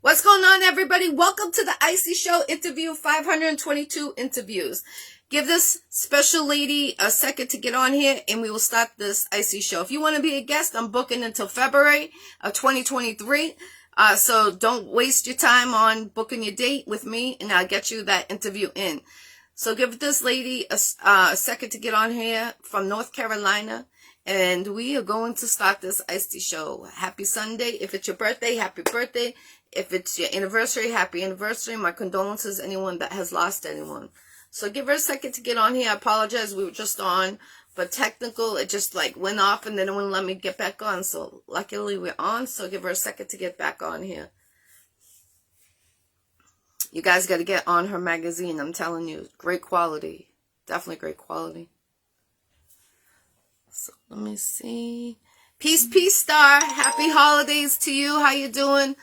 What's going on, everybody? Welcome to the Iccy Showw interview 522 interviews. Give this special lady a second to get on here and we will start this Iccy Showw. If you want to be a guest, I'm booking until February of 2023. So don't waste your time on booking your date with me and I'll get you that interview in. So give this lady a second to get on here from North Carolina. And we are going to start this Iccy Showw. Happy Sunday. If it's your birthday, happy birthday. If it's your anniversary, happy anniversary. My condolences to anyone that has lost anyone. So give her a second to get on here. I apologize. We were just on, but technical, it just like went off and then it wouldn't let me get back on. So luckily we're on. So give her a second to get back on here. You guys got to get on her magazine. I'm telling you, great quality. Definitely great quality. So let me see. Peace, Star. Happy holidays to you. How you doing?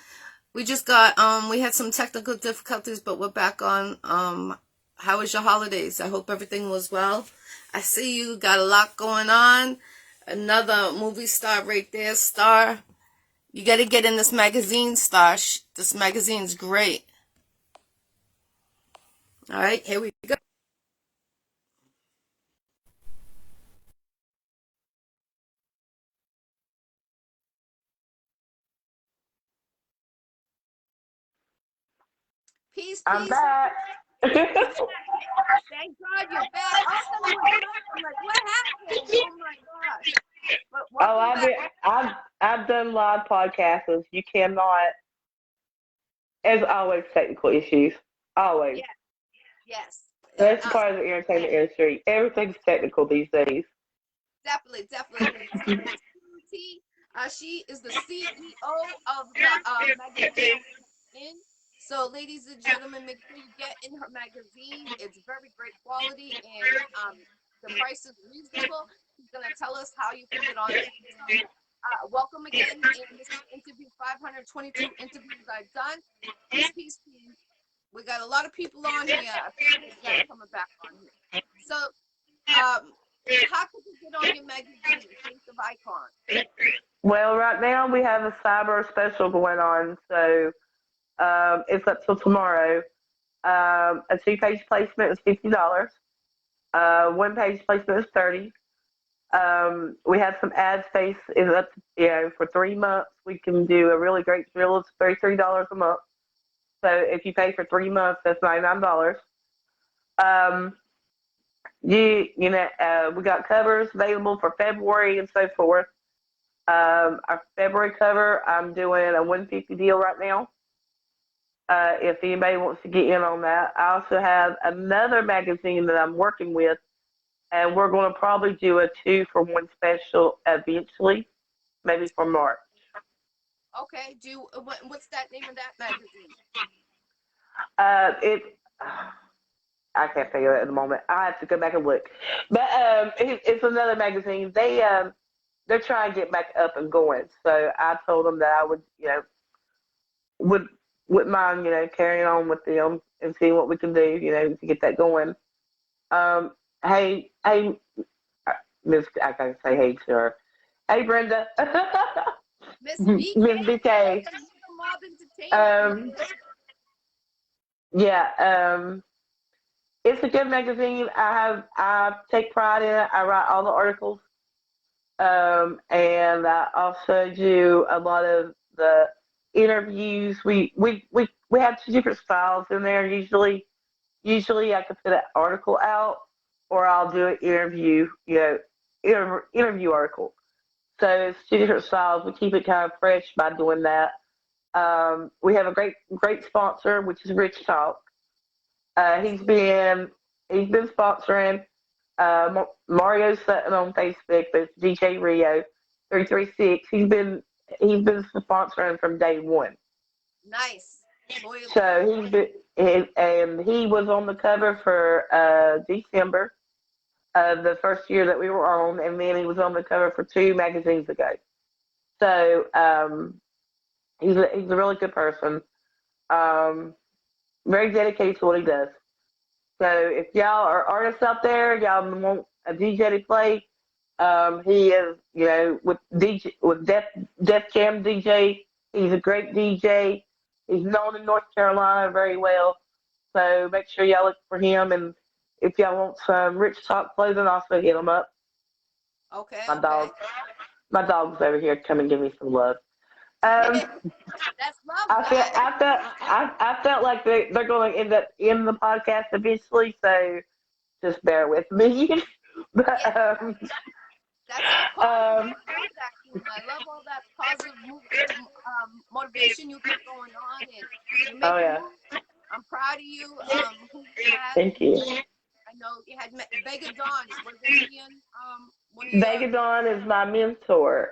We just got, we had some technical difficulties, but we're back on. How was your holidays? I hope everything was well. I see you got a lot going on. Another movie star right there, Star. You got to get in this magazine, Star. This magazine's great. All right, here we go. Peace. I'm back. Thank God you're back. I'm like, what happened? Oh my gosh. I've done live podcasts. You cannot. There's always technical issues. Always. Yes. That's part of the entertainment industry. Everything's technical these days. Definitely. She is the CEO of the magazine. So, ladies and gentlemen, make sure you get in her magazine. It's very great quality and the price is reasonable. She's going to tell us how you can get on it. Welcome again in this interview 522 interviews I've done. Peace. We got a lot of people on here. I think they're coming back on here. So, how could you get on your magazine, Face of Icon? Well, right now we have a cyber special going on, so it's up till tomorrow. A 2-page placement is $50. 1-page placement is $30. We have some ad space is up to, for 3 months. We can do a really great deal. It's $33 a month. So if you pay for 3 months, that's $99. We got covers available for February and so forth. Our February cover, I'm doing a $150 deal right now. If anybody wants to get in on that. I also have another magazine that I'm working with, and we're going to probably do a 2-for-1 special eventually, maybe for March. Okay. What's that name of that magazine? I can't figure it at the moment. I have to go back and look. But it's another magazine. They're trying to get back up and going. So I told them that I would, wouldn't mind, carrying on with them and seeing what we can do, to get that going. Hey, Miss, I gotta say hey to her. Hey, Brenda. Miss BK. Miss BK. It's a good magazine. I take pride in it. I write all the articles. And I also do a lot of the interviews. We have 2 different styles in there. Usually I can put an article out, or I'll do an interview, interview article. So it's 2 different styles. We keep it kind of fresh by doing that. We have a great sponsor, which is Rich Talk. He's been sponsoring Mario Sutton on Facebook, but it's DJ Rio 336. He's been sponsoring from day one. Nice. So he was on the cover for December of the first year that we were on, and then he was on the cover for 2 magazines ago. So he's a really good person. Very dedicated to what he does. So if y'all are artists out there, y'all want a DJ to play, he is, with Def Jam DJ. He's a great DJ. He's known in North Carolina very well. So make sure y'all look for him. And if y'all want some Rich Talk clothing, also hit him up. Okay, My okay. dog, my dog's over here. Come and give me some love. Um, That's love, guys. I felt like they're going to end up in the podcast eventually. So just bear with me. Yeah, but that's so positive. um, I love that, Queen. I love all that positive motivation you got going on, and you're oh making yeah, moves. I'm proud of you. Who you had? thank you. I know you had Vega Dawn. Wasn't he in one of your? Vegadon is my mentor.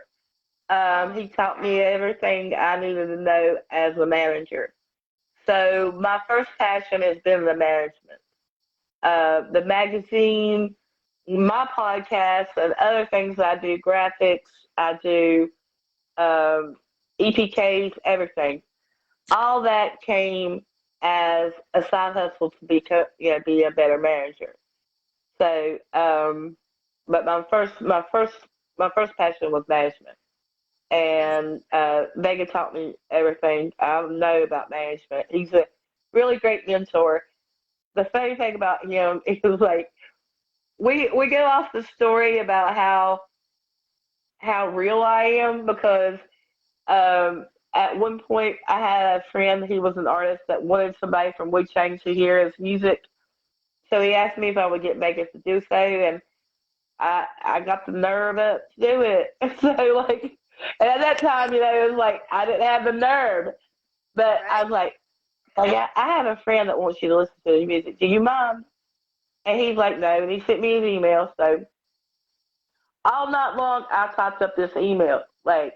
Oh, He taught me everything I needed to know as a manager. So okay. my first passion has been the management, the magazine, my podcast, and other things I do, graphics, I do EPKs, everything. All that came as a side hustle to be a better manager. So, but my first passion was management, That's and Vega taught me everything I know about management. He's a really great mentor. The funny thing about him is like we go off the story about how real I am because at one point I had a friend who was an artist that wanted somebody from Wu Chang to hear his music. So he asked me if I would get Vegas to do so, and I got the nerve up to do it. So like, and at that time, it was like I didn't have the nerve, but I right. was like I have a friend that wants you to listen to his music. Do you mind? And he's like, no. And he sent me an email. So all night long, I typed up this email, like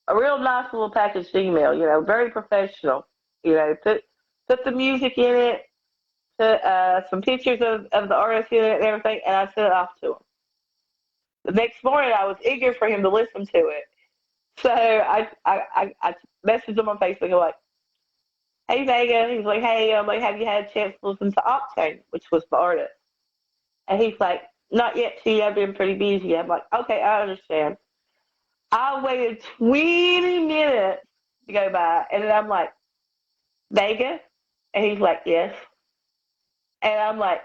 a real nice little packaged email. Very professional. Put the music in it, put some pictures of the artist in it and everything, and I sent it off to him. The next morning, I was eager for him to listen to it. So I messaged him on Facebook. I'm like, hey, Vega. He's like, hey, I'm like, have you had a chance to listen to Octane, which was the artist? And he's like, not yet, T. I've been pretty busy. I'm like, okay, I understand. I waited 20 minutes to go by, and then I'm like, Vega? And he's like, yes. And I'm like,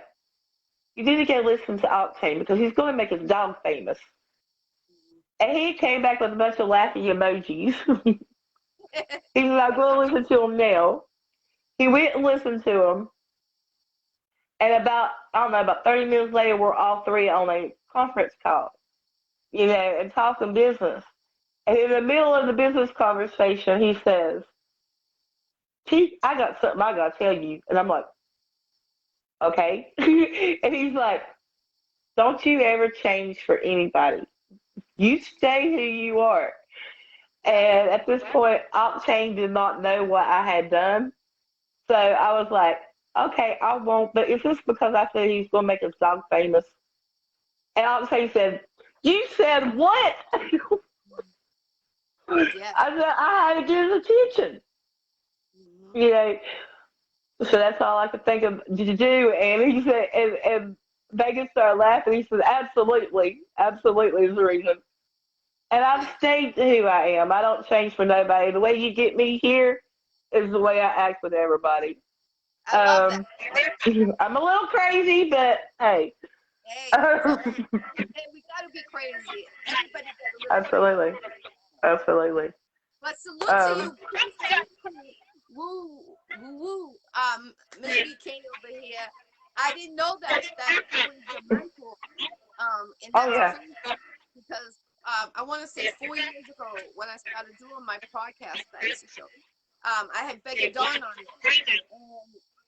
you need to go listen to Octane because he's going to make his dog famous. And he came back with a bunch of laughing emojis. He was like, go listen to him now. He went and listened to him. And I don't know, about 30 minutes later, we're all three on a conference call, and talking business. And in the middle of the business conversation, he says, T, I got something I got to tell you. And I'm like, okay. And he's like, don't you ever change for anybody. You stay who you are. And at this point, Octane did not know what I had done. So I was like, okay, I won't. But it's just because I said he's going to make his dog famous. And Octane said, you said what? Yeah. I said, I had to get his attention. Mhm. You know, so that's all I could think of to do. And he said, and Vegas started laughing. He said, absolutely, absolutely is the reason. And I've Yeah. stayed to who I am. I don't change for nobody. The way you get me here is the way I act with everybody. I love that. Um, I'm a little crazy, but hey. Hey, that's all. Hey, we gotta be crazy. Everybody gets a little crazy. Absolutely. Absolutely. But salute to Um, you. Woo, woo, woo. Miss BK over here. I didn't know that he was your mentor. And oh, that's yeah. crazy because I want to say 4 years ago when I started doing my podcast, the Iccy Show, I had Vega Dawn on it, and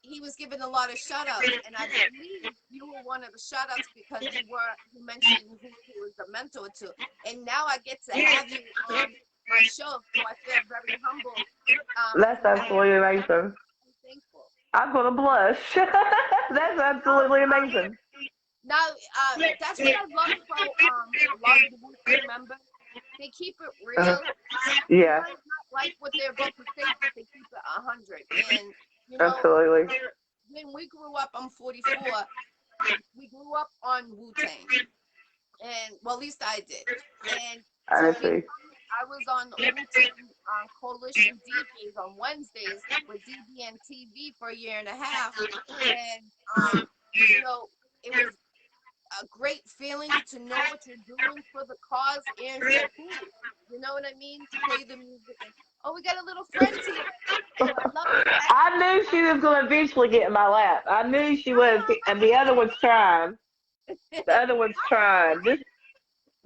he was given a lot of shout outs, and I believe you were one of the shout outs because you mentioned who he was a mentor to, and now I get to have you on my show, so I feel very humble. That's And absolutely amazing. I'm thankful. I'm going to blush. That's Now, absolutely amazing. now, that's what I love about a lot of the Wu Tang members. They keep it Uh, real. They yeah, might not like what they're about to say, but they keep it 100. And you know, absolutely. when we grew up, I'm 44. We grew up on Wu Tang, and well, at least I did. And I to see. I was on Luton Coalition DJs on Wednesdays with DBN TV for a year and a half, and you know, it was a great feeling to know what you're doing for the cause and for who. You know what I mean? To play the music. And, oh, we got a little friend here. I love that. I knew she was going to eventually get in my lap. I knew she was, and the other one's trying. The other one's trying.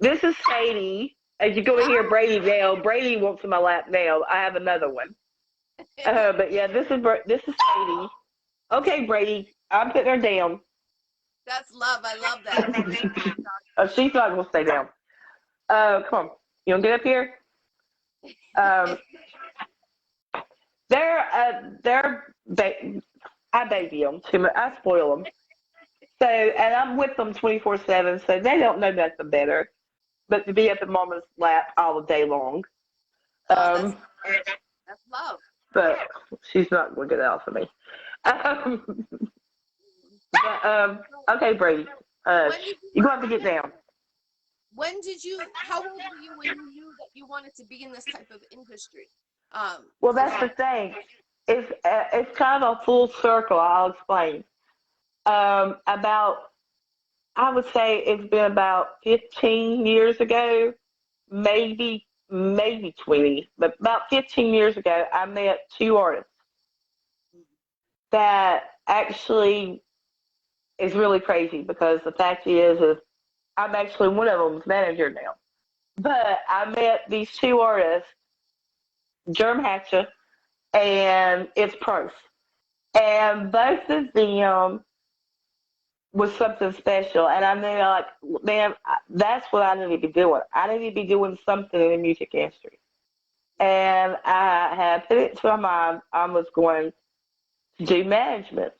This is Sadie. As you're going to hear Brady now, Brady wants in my lap now. I have another one. But yeah, this is Sadie. Okay, Brady, I'm putting her down. That's love. I love that. Oh, she's not going to stay down. Come on. You want to get up here? I baby them. I spoil them. So, and I'm with them 24/7, so they don't know nothing better but to be up in Mama's lap all day long. That's love. But she's not going to get off of me. Okay, Brady. You're going to have to get down. How old were you when you knew that you wanted to be in this type of industry? Well, that's the thing. It's kind of a full circle. I'll explain. I would say it's been about 15 years ago, maybe 20, but about 15 years ago, I met two artists that actually is really crazy because the fact is I'm actually one of them's manager now. But I met these two artists, Germ Hatcher and It's Pros. And both of them was something special. And I knew, like, man, that's what I need to be doing. I need to be doing something in the music industry. And I had put it to my mind I was going to do management.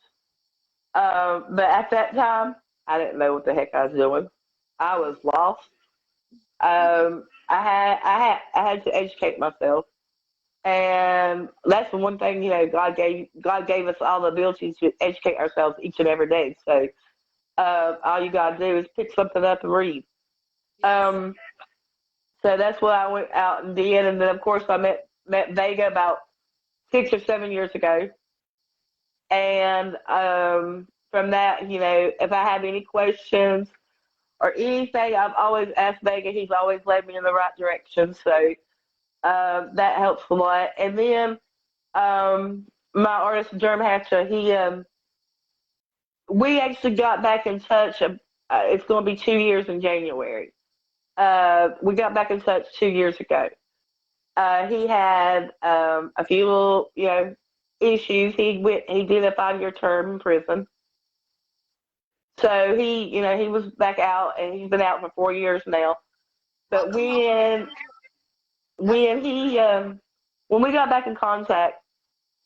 But at that time, I didn't know what the heck I was doing. I was lost. I had to educate myself, and that's the one thing, you know, God gave us all the ability to educate ourselves each and every day. So all you gotta do is pick something up and read. So that's what I went out and did, and then of course I met Vega about 6 or 7 years ago, and from that, you know, if I have any questions or anything, I've always asked Vega. He's always led me in the right direction, so that helps a lot. And then my artist Germ Hatcher, we actually got back in touch. It's going to be 2 years in January. We got back in touch 2 years ago. He had a few little, you know, issues. He did a 5-year term in prison. So he was back out, and he's been out for 4 years now. But when we got back in contact,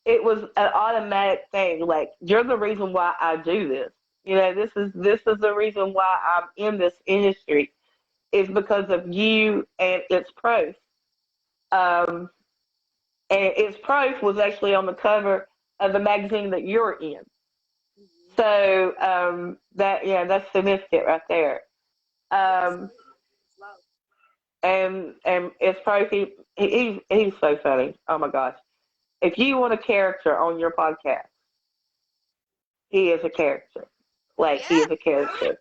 it was an automatic thing. Like, you're the reason why I do this. You know, this is the reason why I'm in this industry. Is because of you and It's Pros. And It's Pros was actually on the cover of the magazine that you're in. So that's significant right there. And It's Pros, he's so funny. Oh my gosh. If you want a character on your podcast, he is a character. Like, he is a character.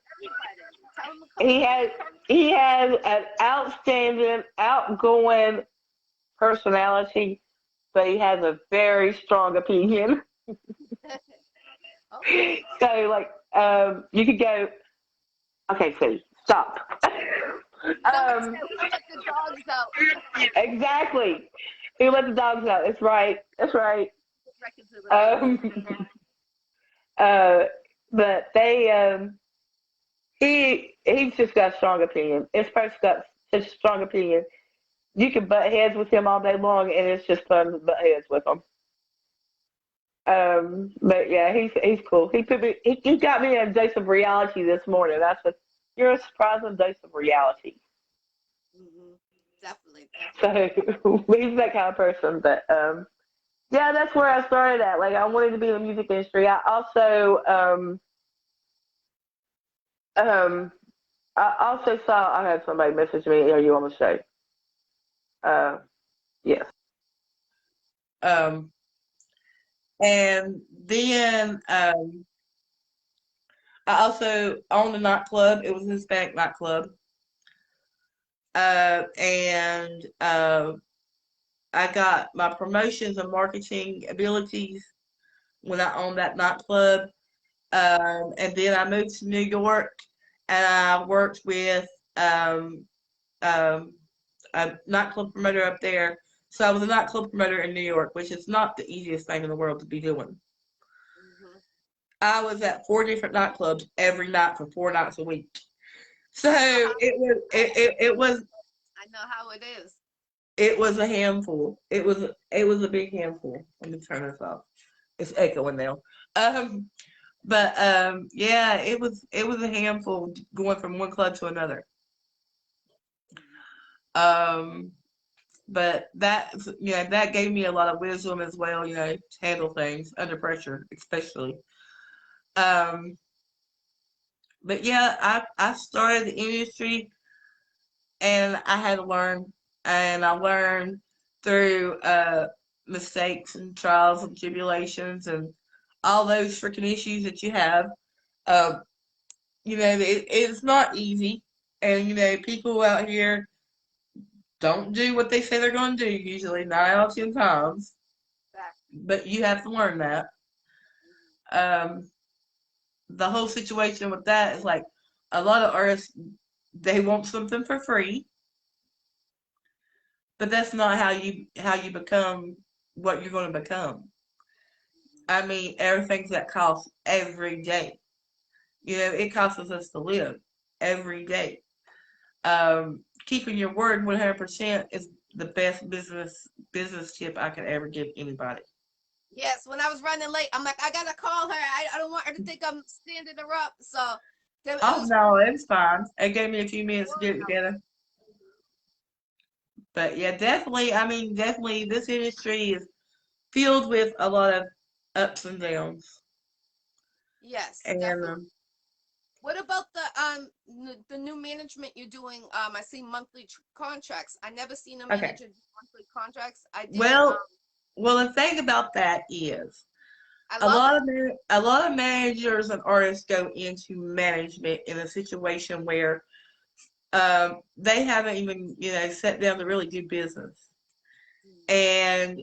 He has an outstanding, outgoing personality, but he has a very strong opinion. So, like, you could go, okay, Sadie, stop. Let the dogs out. Exactly. He let the dogs out. That's right. That's right. But he's just got a strong opinion. It's first got such a strong opinion. You can butt heads with him all day long, and it's just fun to butt heads with him. But yeah, he's cool. He got me a dose of reality this morning. I said, "You're a surprising dose of reality." Definitely. So he's that kind of person. But yeah, that's where I started at. Like, I wanted to be in the music industry. I also saw I had somebody message me. Are you on the show? Yes. Um, and then I also owned a nightclub. It was a Hispanic nightclub. And I got my promotions and marketing abilities when I owned that nightclub. And then I moved to New York and I worked with um, a nightclub promoter up there. So I was a nightclub promoter in New York, which is not the easiest thing in the world to be doing. Mm-hmm. I was at 4 different nightclubs every night for 4 nights a week. So I know how it was I know how it is. it was a handful. It was a big handful. Let me turn this off. It's echoing now. Um, but yeah, it was a handful going from one club to another. Um, but that gave me a lot of wisdom as well. To handle things under pressure, especially. Um, but yeah, I started the industry and I had to learn, and I learned through mistakes and trials and tribulations and all those freaking issues that you have. Uh, it's not easy, and people out here don't do what they say they're going to do usually 9 out of 10 times, Back. but you have to learn that. Um, the whole situation with that is like a lot of artists, they want something for free, but that's not how you become what you're going to become. I mean, everything's that costs every day. It costs us to live every day. Keeping your word 100% is the best business tip I could ever give anybody. Yes, when I was running late, I'm like, I gotta call her. I don't want her to think I'm standing her up. So it Oh was no, it's fine. It gave me a few minutes to get it together. But yeah, definitely. I mean, definitely, this industry is filled with a lot of ups and downs. yes, And definitely. What about the new management you're doing? I see monthly contracts. I never seen a okay, manager do monthly contracts. I did. well, the thing about that is I a love lot it. of a lot of managers and artists go into management in a situation where they haven't even sat down to really do business, and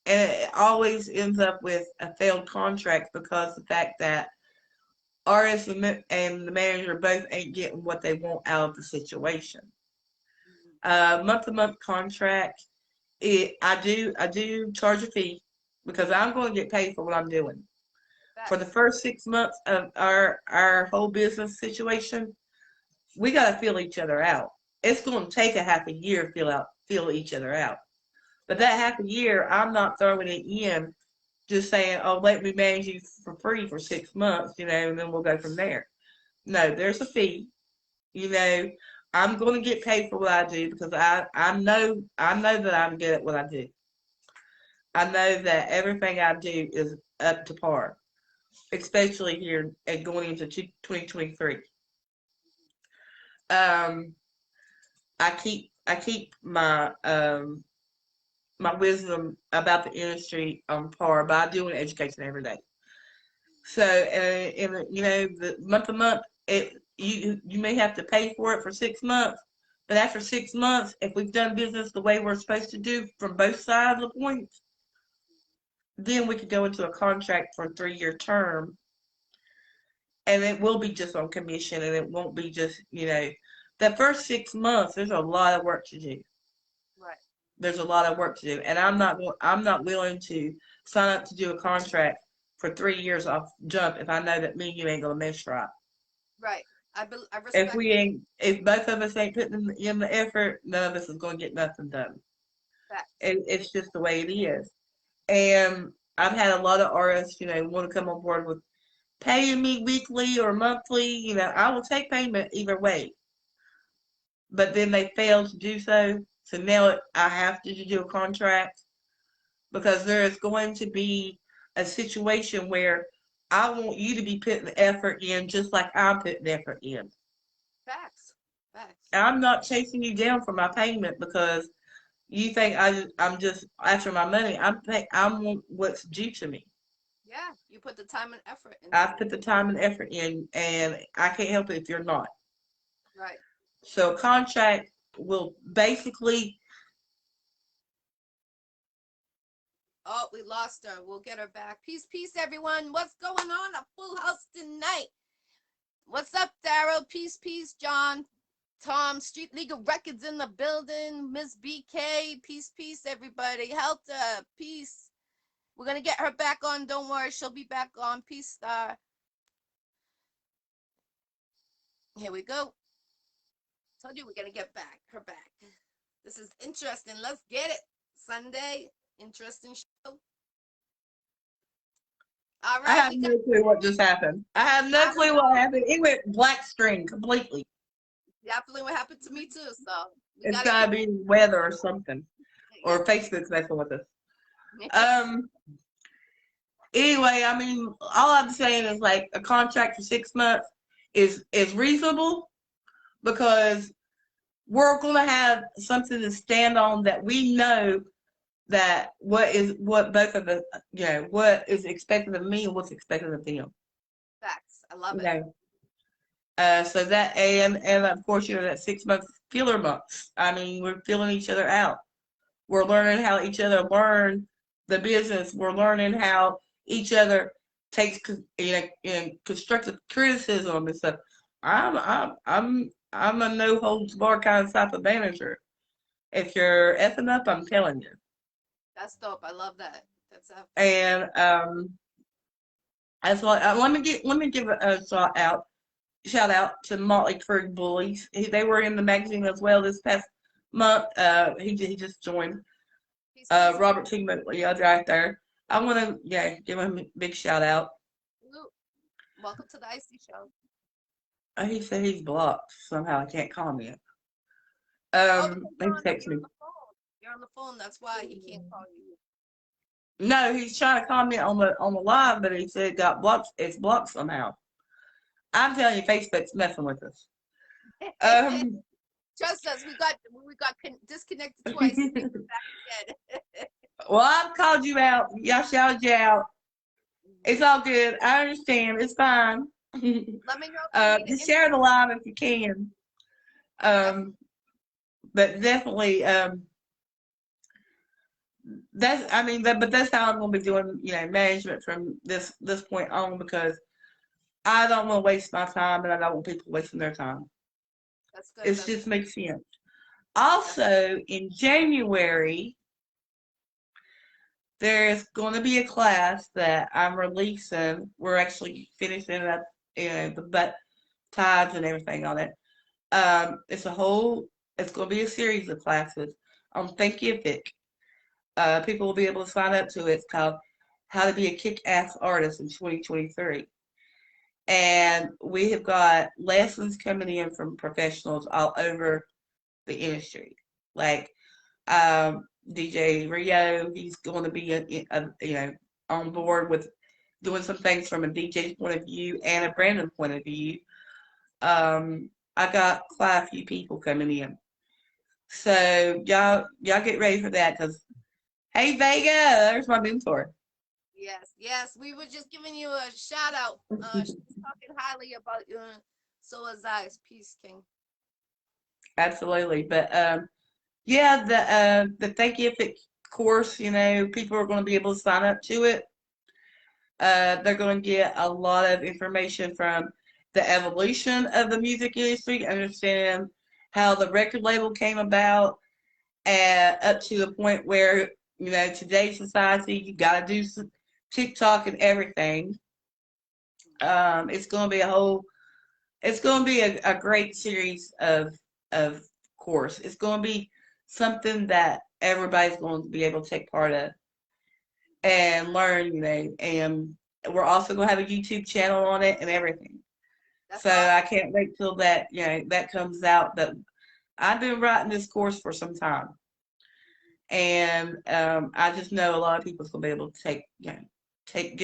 it always ends up with a failed contract because the fact that artists and the manager both ain't getting what they want out of the situation. Month to month contract. I do charge a fee because I'm going to get paid for what I'm doing. For the Facts. first 6 months of our whole business situation, we got to feel each other out. It's going to take a half a year to feel each other out. But that Facts. half a year, I'm not throwing it in just saying, "Oh, let me manage you for free for 6 months," and then we'll go from there. No, there's a fee. You know, I'm going to get paid for what I do because I know that I'm good at what I do. I know that everything I do is up to par, especially here and going into 2023. Um, I keep my wisdom about the industry on par by doing education every day. So, and the month to month, you may have to pay for it for 6 months, but after 6 months, if we've done business the way we're supposed to do from both sides of the points, then we could go into a contract for a 3-year term, and it will be just on commission, and it won't be just that first 6 months. There's a lot of work to do. Right. There's a lot of work to do, and I'm not willing to sign up to do a contract for 3 years off jump if I know that me and you ain't gonna mesh right. Right. I If respect we it. ain't, if both of us ain't putting in the effort, none of us is gonna get nothing done. Facts. It's just the way it is. And I've had a lot of artists, want to come on board with paying me weekly or monthly. I will take payment either way, but then they fail to do so. So now I have to do a contract because there is going to be a situation where I want you to be putting the effort in just like I'm putting effort in. Facts. Facts. I'm not chasing you down for my payment because you think I'm just after my money. I want what's due to me. Yeah, you put the time and effort into I've it. put the time and effort in, and I can't help it if you're not. Right. So a contract will basically. Oh, we lost her. We'll get her back. Peace, peace, everyone. What's going on? A full house tonight. What's up, Daryl? Peace, peace, John. Tom, Street Legal Records in the building. Miss BK. Peace, peace, everybody. Helter, peace. We're going to get her back on. Don't worry. She'll be back on. Peace, Star. Here we go. Told you we're going to get her back. This is interesting. Let's get it. Sunday. Interesting show. All right. I have no clue what just happened. I have no clue what happened. It went black screen completely. Definitely what happened to me too. So it's gotta be weather or something, or Facebook's messing with us. Anyway, I mean, all I'm saying is like a contract for 6 months is reasonable because we're gonna have something to stand on that we know that what both of us, what is expected of me and what's expected of them. Facts. I love it. So that and of course, that 6 months filler months. I mean, we're feeling each other out. We're learning how each other learn the business. We're learning how each other takes constructive criticism and stuff. I'm a no holds bar kind of type of manager. If you're effing up, I'm telling you. That's dope. I love that. That's and as well. Let me give a shout out to Motley Crue Bullies. They were in the magazine as well this past month. He just joined. Robert T. Motley, right there. I want to give him a big shout out. Welcome to the Iccy Show. He said he's blocked somehow. I can't comment. He texted me. You're on the phone. That's why he can't call you. No, he's trying to comment on the live, but he said it got blocked. It's blocked somehow. I'm telling you, Facebook's messing with us. Trust us, we got disconnected twice. Back again. Well, I've called you out. Y'all shouted you out. It's all good. I understand. It's fine. Let me know. Just share the live if you can. But definitely, that's how I'm going to be doing, management from this point on, because I don't want to waste my time and I don't want people wasting their time. That's good. It just makes sense. Also, in January, there's going to be a class that I'm releasing. We're actually finishing up, the butt ties and everything on it. It's going to be a series of classes on Thinkific. People will be able to sign up to it. It's called How to Be a Kick-Ass Artist in 2023. And we have got lessons coming in from professionals all over the industry. Like DJ Rio, he's going to be on board with doing some things from a DJ's point of view and a Brandon point of view. I got quite a few people coming in. So y'all get ready for that, because hey, Vega, there's my mentor. Yes. We were just giving you a shout out. She's talking highly about you. So is I. Peace, King. Absolutely, but the Thinkific course, people are going to be able to sign up to it. They're going to get a lot of information from the evolution of the music industry, understand how the record label came about, and up to the point where, today's society, you got to do some TikTok and everything. It's going to be a great series of course. It's going to be something that everybody's going to be able to take part of and learn, and we're also going to have a YouTube channel on it and everything. That's awesome. I can't wait till that, that comes out. But I've been writing this course for some time, and I just know a lot of people's going to be able to take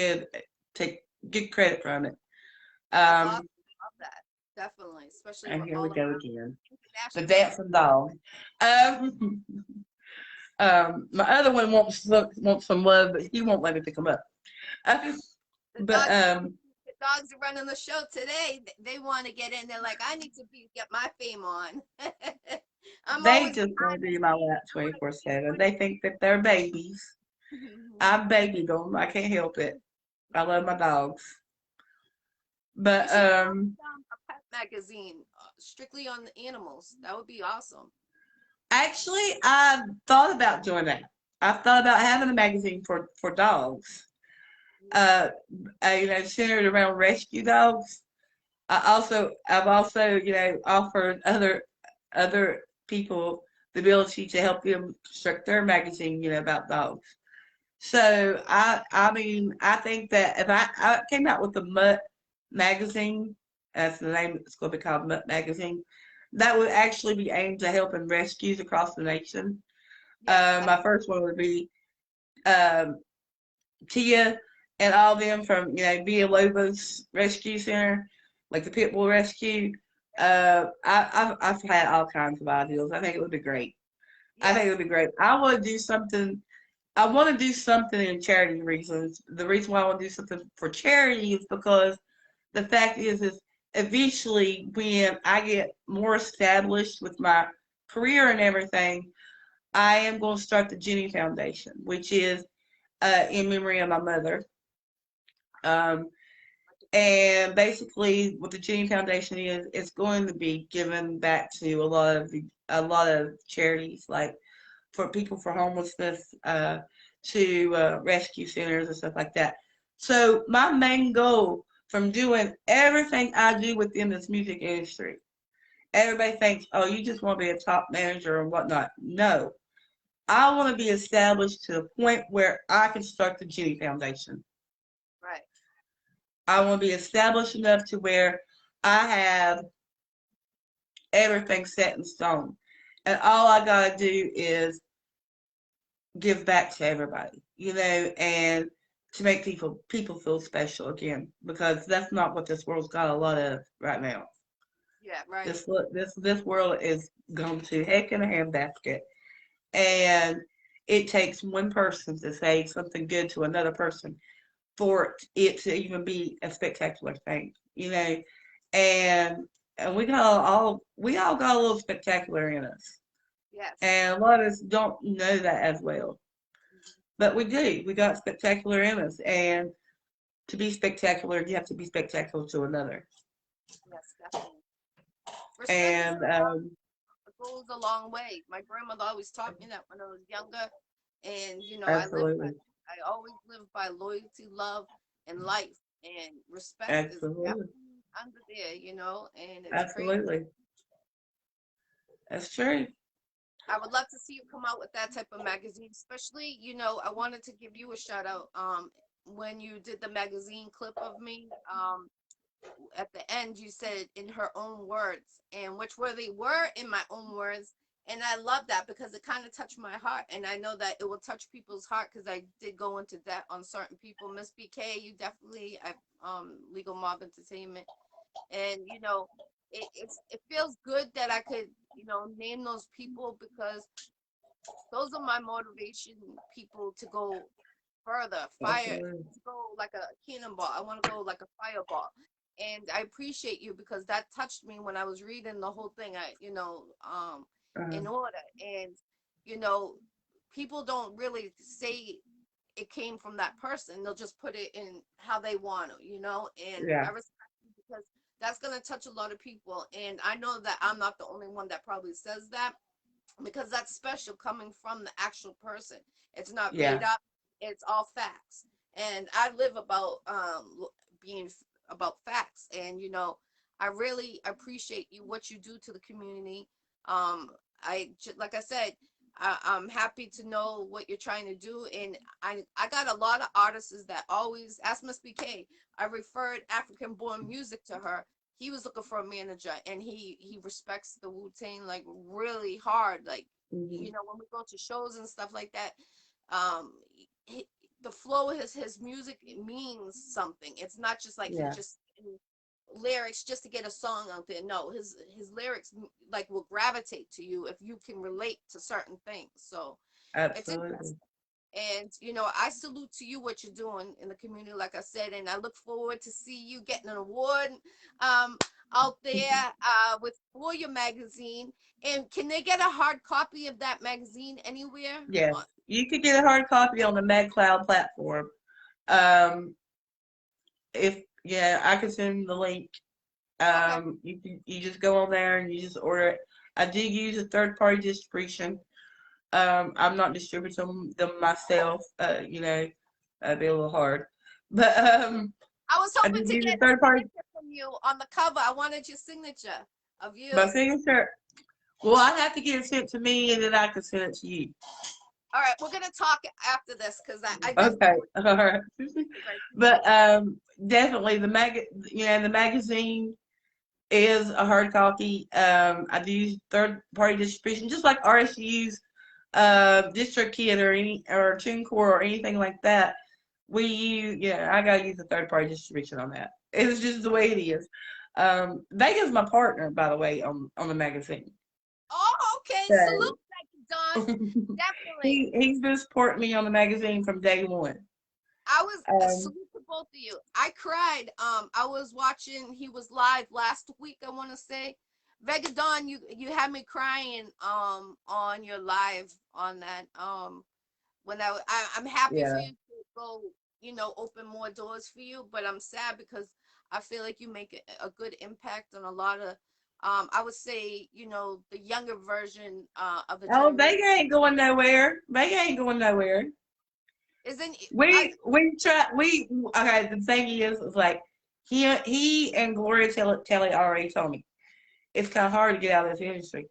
good credit from it. Awesome. I love that. definitely, especially And with here all we of go our again. The international students. dancing dog. Um, my other one wants some love, but he won't let me pick him up. Uh, The but dogs, the dogs are running the show today. They want to get in. They're like, I need to get my fame on. I'm they always just want behind to the be my scenes. lap I want to be 24/7. funny. They think that they're babies. I babied them. I can't help it. I love my dogs. You But should start a pet magazine strictly on the animals. That would be awesome. actually, I thought about doing that. I thought about having a magazine for dogs. Uh, centered around rescue dogs. I've also, offered other people the ability to help them construct their magazine, about dogs. So I mean, I think that if I came out with the Mutt magazine, that's the name, it's going to be called Mutt magazine. That would actually be aimed to helping rescues across the nation. Yes, My first one would be um, Tia and all them from Villalobos Rescue Center, like the Pit Bull Rescue. I've had all kinds of ideas. I think it would be great. I think it yes, would be great. I want to do something. I want to do something in charity reasons. The reason why I want to do something for charity is because the fact is eventually when I get more established with my career and everything, I am going to start the Jenny Foundation, which is in memory of my mother. Um, and basically, what the Jenny Foundation is, it's going to be given back to a lot of charities, like for people for homelessness, to rescue centers and stuff like that. So my main goal from doing everything I do within this music industry, everybody thinks, oh, you just want to be a top manager and whatnot. No, I want to be established to the point where I can start the Jenny Foundation. right. I want to be established enough to where I have everything set in stone. And all I got to do is give back to everybody, and to make people feel special again, because that's not what this world's got a lot of right now. Yeah, right. This world is going to heck in a handbasket, and it takes one person to say something good to another person for it to even be a spectacular thing, and we all got a little spectacular in us, Yes. and a lot of us don't know that as well. But we do. We got spectacular in us. And to be spectacular, you have to be spectacular to another. Yes, definitely. Respect And goes a long way. My grandmother always taught me that when I was younger, and I live by absolutely. that. I always live by loyalty, love, and life, and respect is Absolutely. definitely under there, and it's crazy. Absolutely. That's true. I would love to see you come out with that type of magazine, especially, I wanted to give you a shout out. When you did the magazine clip of me, at the end you said in her own words, and which were they were in my own words, and I love that because it kind of touched my heart, and I know that it will touch people's heart because I did go into that on certain people. Miss BK, you definitely, I Legal Mob Entertainment, and it feels good that I could name those people because those are my motivation people to go further, fire, Absolutely. to go like a cannonball. I want to go like a fireball. And I appreciate you because that touched me when I was reading the whole thing. Uh, In order. And, you know, people don't really say it came from that person. They'll just put it in how they want to. And I yeah. respect you because that's going to touch a lot of people. And I know that I'm not the only one that probably says that because that's special coming from the actual person. It's not Yeah. made up. It's all facts. And I live about being about facts. And I really appreciate you what you do to the community. Like I said, I'm happy to know what you're trying to do, and I got a lot of artists that always ask Miss BK. I referred African born music to her. He was looking for a manager, and he respects the Wu-Tang like really hard. Like Hmm. when we go to shows and stuff like that, um, he, the flow of his music, it means something. It's not just like he Yeah. just lyrics just to get a song out there. No, his lyrics like will gravitate to you if you can relate to certain things. So it's Absolutely. interesting. And I salute to you what you're doing in the community, like I said, and I look forward to see you getting an award um, out there for your magazine. And can they get a hard copy of that magazine anywhere? Yes, you could get a hard copy on the MagCloud platform. Um, if yeah, I can send the link. Okay. You just go on there and you just order it. I do use a third party distribution. I'm not distributing them myself. That'd be a little hard. But I was I hoping did to use get a a third party. signature from you on the cover. I wanted your signature of you. My signature. Well, I'd have to get it sent to me, and then I can send it to you. All right, we're gonna talk after this because I Okay, definitely all right. But appreciate it. definitely the magazine is a hard copy. I do use third party distribution, just like artists use DistroKid or TuneCore or anything like that. I gotta use a third party distribution on that. It's just the way it is. Vega's my partner, by the way, on the magazine. Oh, okay. So Salute, Don. Definitely. he's been supporting me on the magazine from day one. I was a Um, salute to both of you. I cried. I was watching. He was live last week. I want to say, Vega Dawn, you had me crying. On your live on that. When I'm happy for yeah. you to go. Open more doors for you. But I'm sad because I feel like you make a good impact on a lot of. I would say the younger version of the Oh, generation. Vega ain't going nowhere. Vega ain't going nowhere. Isn't I? We try okay. The thing is like he and Gloria Telly already told me it's kind of hard to get out of this industry.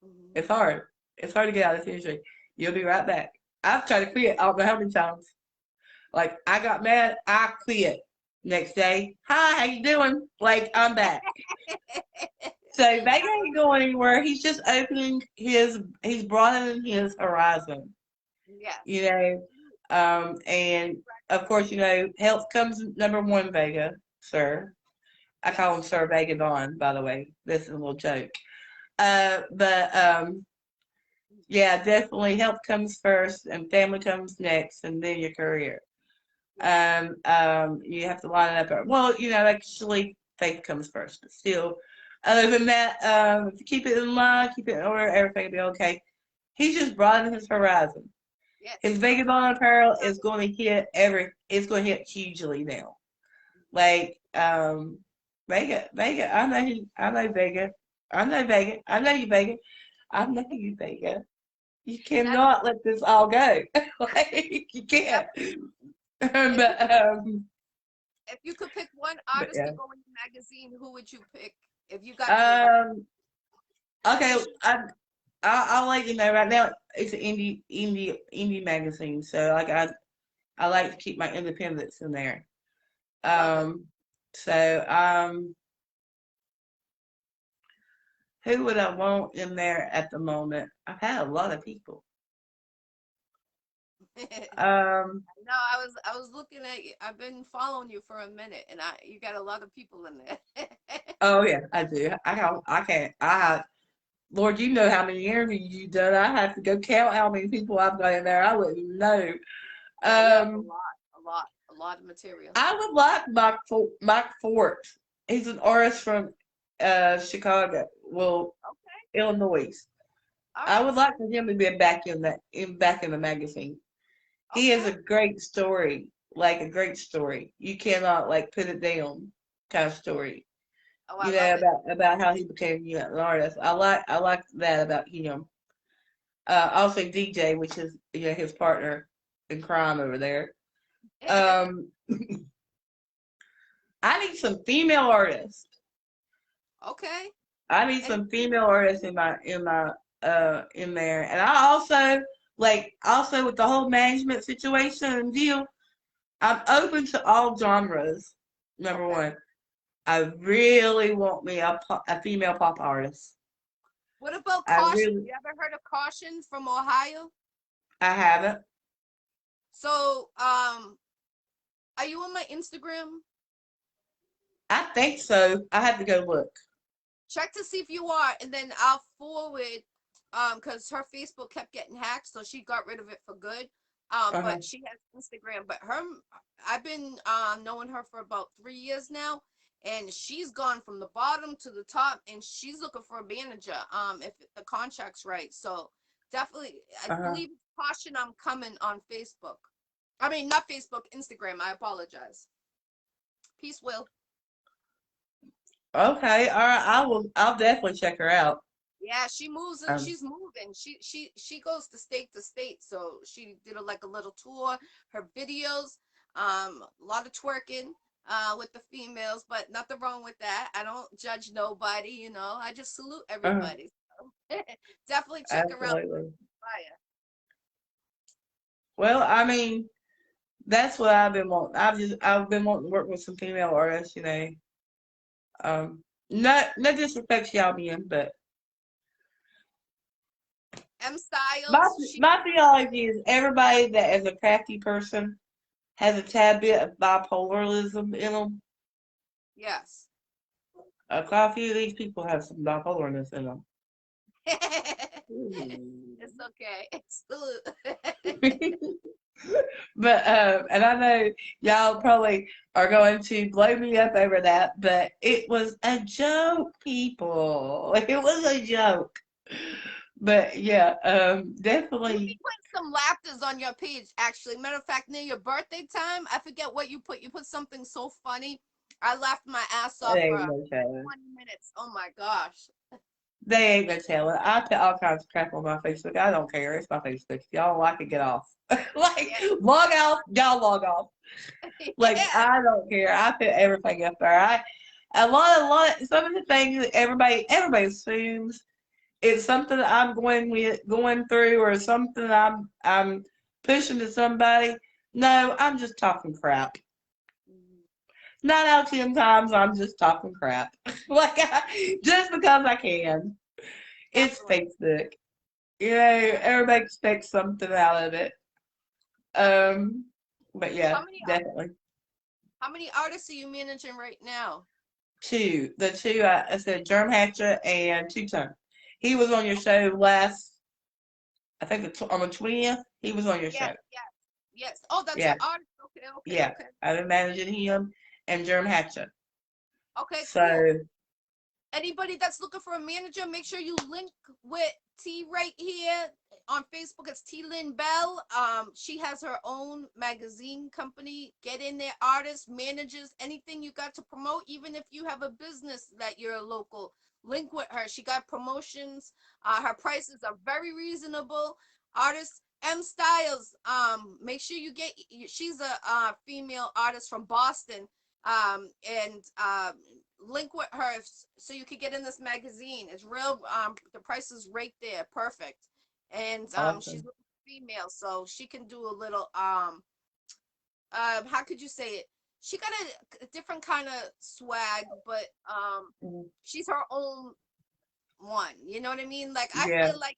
Mhm. It's hard. It's hard to get out of this industry. You'll be right back. I've tried to quit. I don't know how many times. Like I got mad. I quit. Next day, hi, how you doing? Like I'm back. So Vega ain't going anywhere. He's just opening he's broadening his horizon. Yes. You know, and of course, health comes number one, Vega, sir. I call him Yes. Sir Vega Don, by the way. This is a little joke. But yeah, definitely health comes first and family comes next and then your career. You have to line it up. Well, actually faith comes first, but still, other than that, if you keep it in line, keep it in order, everything will be okay. He's just broadening his horizon. Yes. His Vagabond apparel is going to hit it's going to hit hugely now. Like, Vega, I know Vega. I know Vega. I know you, Vega. I know you, Vega. You cannot let this all go. Like, you can't. But, If you could pick one but artist to yeah. go in the magazine, who would you pick if you got to? Okay, I'll let you know right now. It's an indie magazine, so like I like to keep my independence in there. Love So who would I want in there at the moment? I've had a lot of people. it. Um, No, I was looking at you. I've been following you for a minute, and you got a lot of people in there. oh yeah, I do. I can't. Lord, you know how many interviews you've done. I have to go count how many people I've got in there. I wouldn't even know. Yeah, you have Um, a lot of material. I would like Mike Fort. He's an artist from Chicago, well, Okay, Illinois. all I right, would like for him to be back in the magazine. He has okay. a great story, like a great story. You cannot like put it down kind of story. Oh, I love it. About how he became an artist. I like that about him. Also DJ, which is his partner in crime over there. Um, I need some female artists. Okay, I need and some female artists in there. And I also also with the whole management situation and deal, I'm open to all genres. Number okay. one. I really want me a female pop artist. What about I Caution? really You ever heard of Caution from Ohio? I haven't. So, are you on my Instagram? I think so. I have to go look. Check to see if you are, and then I'll forward, because her Facebook kept getting hacked, so she got rid of it for good. Uh-huh. But she has Instagram. But I've been knowing her for about 3 years now, and she's gone from the bottom to the top, and she's looking for a manager. If the contract's right, so definitely, I Uh-huh. believe caution. I'm coming on Facebook. I mean, not Facebook, Instagram. I apologize. Peace, Will. Okay. All right. I'll definitely check her out. Yeah, she moves and Um, she's moving. She goes to state. So she did like a little tour, her videos, a lot of twerking with the females, but nothing wrong with that. I don't judge nobody, I just salute uh, everybody. So definitely check her out. absolutely. Fire. Well, I mean, that's what I've been wanting. I've been wanting to work with some female artists, you know. No disrespect to y'all men, but M my Styles, she my theology is everybody that is a crafty person has a tad bit of bipolarism in them. yes. Quite a few of these people have some bipolarness in them. It's okay. Salute. But and I know y'all probably are going to blow me up over that, but it was a joke, people. It was a joke. But yeah, You definitely. be putting some laughters on your page, actually. Matter of fact, near your birthday time, I forget what you put. You put something so funny. I laughed my ass They off for ain't no telling. 20 minutes. Oh my gosh. They ain't no telling. I put all kinds of crap on my Facebook. I don't care. It's my Facebook. If y'all don't like it, get off. Like, Yeah. log out. Y'all log off. Like, Yeah. I don't care. I put everything up there. Some of the things that everybody assumes it's something that I'm going through or something I'm pushing to somebody. No, I'm just talking crap. 9 out of 10 times, I'm just talking crap. Just because I can. It's Definitely. Facebook. Everybody expects something out of it. Um, but yeah, How many definitely. how many artists are you managing right now? The two I said Germ Hatcher and Two Tone. He was on your show last, I think on the 20th. He was on your Yes, show. yes, yes. Oh, that's your Yeah, artist. Okay, okay, yeah. okay. I've been managing him and Germ Hatcher. Okay, cool. So, Anybody that's looking for a manager, make sure you link with T right here on Facebook. It's T Lynn Bell. She has her own magazine company. Get in there, artists, managers, anything you got to promote, even if you have a business that you're a local. Link with her. She got promotions. Her prices are very reasonable. Artists M Styles. Make sure you get. She's a female artist from Boston. And link with her so you could get in this magazine. It's real. The price is right there, perfect. And she's awesome. female, so she can do a little how could you say it? She got a different kind of swag, but Mhm. she's her own one. You know what I mean? Like I Yeah, feel like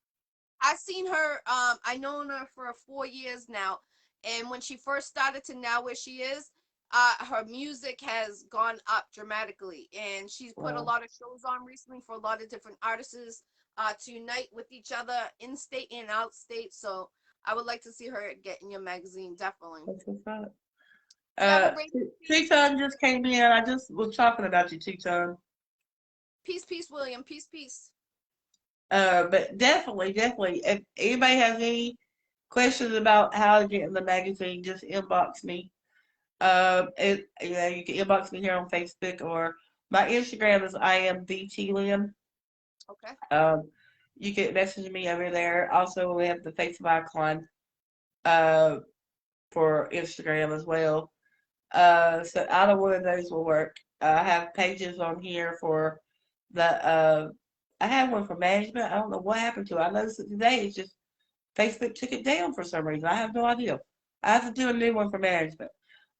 I've seen her. I known her for 4 years now, and when she first started to now where she is, her music has gone up dramatically, and she's put a well, lot of shows on recently for a lot of different artists to unite with each other in state and out state. So I would like to see her get in your magazine, definitely. that's what's up. Do you have a radio Two station? Tone just came in. I just was talking about you, Two Tone. Peace, peace, William. Peace, peace. But definitely, if anybody has any questions about how to get in the magazine, just inbox me. You can inbox me here on Facebook or my Instagram is I am BT Okay. Um, you can message me over there. Also, we have the Face of Icon uh, for Instagram as well. So either one of those will work. I have pages on here for the. I have one for management. I don't know what happened to it. I noticed it today. It's just Facebook took it down for some reason. I have no idea. I have to do a new one for management.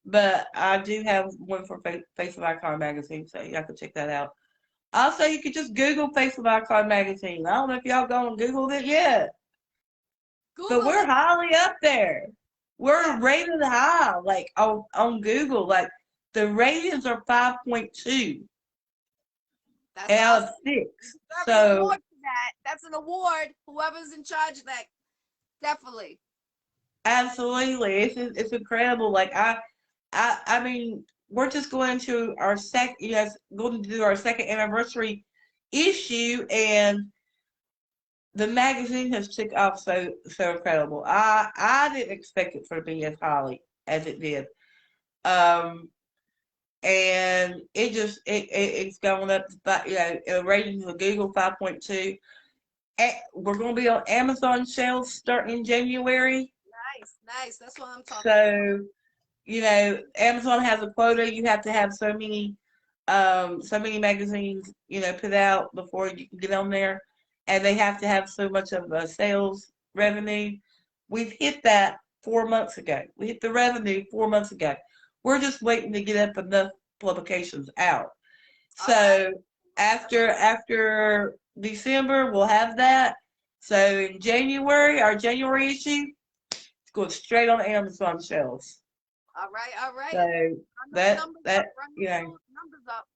But I do have one for Face of Icon magazine, so you have to check that out. Also, you could just Google Face of Icon magazine. I don't know if y'all gone and Googled it yet, but Google we're it. highly up there. We're Yes. rated high, like on Google. Like The ratings are 5.2 That's out of awesome. 6. Deserve an So award for that. That's an award. Whoever's in charge of that, definitely. absolutely, it's incredible. Like I mean, we're just going to our going to do our second anniversary issue, and the magazine has took off so incredible. I didn't expect it to be as highly as it did. Um, and it's going up ratings of Google 5.2. We're going to be on Amazon shelves starting in January. Nice. That's what I'm talking about. So, Amazon has a quota. You have to have so many magazines, put out before you can get on there, and they have to have so much of a sales revenue. We've hit that 4 months ago. We hit the revenue 4 months ago. We're just waiting to get up enough publications out. So Right. after December, we'll have that. So in January, our January issue, it's going straight on Amazon shelves. All right. So Run those that numbers that up. Run you know those numbers up.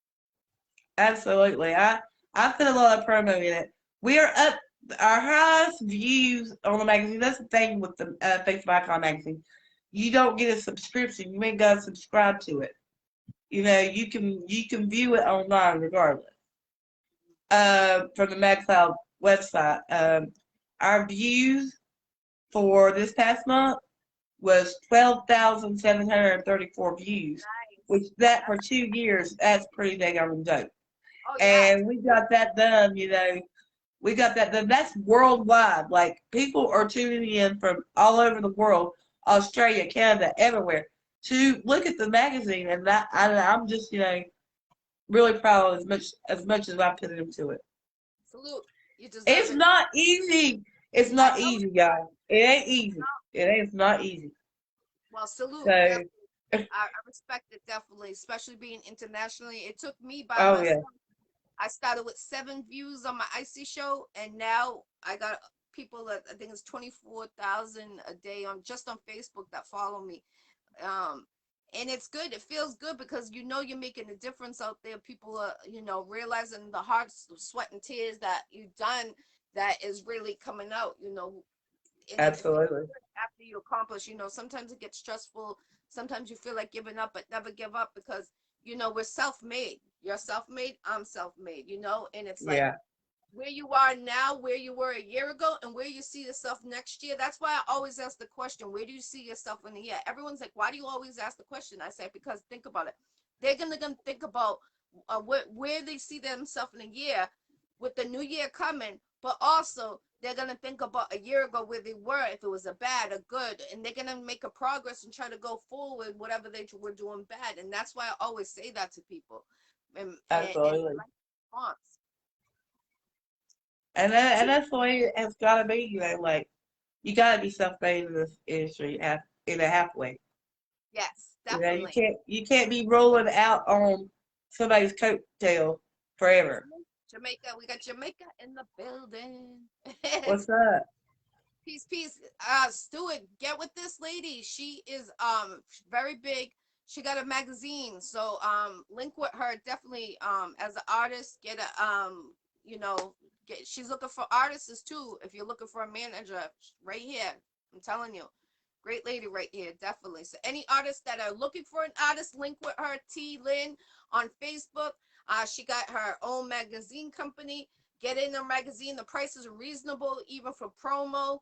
absolutely. I put a lot of promo in it. We are up our highest views on the magazine. That's the thing with the Facebook Icon magazine. You don't get a subscription. You ain't got to subscribe to it. You can view it online regardless. From the MagCloud website. Our views for this past month was 12,734 views, Nice. which that for 2 years, that's pretty dang on dope. Oh yeah. And we got that done, we got that done. That's worldwide. Like, people are tuning in from all over the world, Australia, Canada, everywhere, to look at the magazine. And I'm just, really proud as much as I put into it. Salute. You deserve It's it. not easy. It's I not know easy, it's guys. It ain't not. easy. It is not easy. Well, salute. So, I respect it definitely, especially being internationally. It took me by oh yeah, myself. I started with 7 views on my Iccy Show, and now I got people that I think it's 24,000 a day on just on Facebook that follow me. And it's good. It feels good because you're making a difference out there. People are realizing the hard sweat and tears that you've done that is really coming out. And it feels absolutely. good after you accomplish. Sometimes it gets stressful. Sometimes you feel like giving up, but never give up because we're self-made. You're self-made, I'm self-made, and it's like Yeah, where you are now, where you were a year ago, and where you see yourself next year. That's why I always ask the question, where do you see yourself in a year? Everyone's like, why do you always ask the question? I say, because think about it. They're gonna think about where they see themselves in a year with the new year coming, but also they're gonna think about a year ago where they were, if it was a bad, a good, and they're gonna make a progress and try to go forward whatever they were doing bad. And that's why I always say that to people. And absolutely. response. And that's the way it has got to be. Like, you got to be self-made in this industry in a halfway. Yes, You definitely. can't be rolling out on somebody's coattail forever. Jamaica, we got Jamaica in the building. What's up? Peace. Stuart, get with this lady. She is very big. She got a magazine, so link with her definitely. As an artist, get a she's looking for artists too. If you're looking for a manager, right here, I'm telling you, great lady right here, definitely. So any artists that are looking for an artist, link with her. Lynn on Facebook. She got her own magazine company. Get in her magazine. The prices are reasonable, even for promo.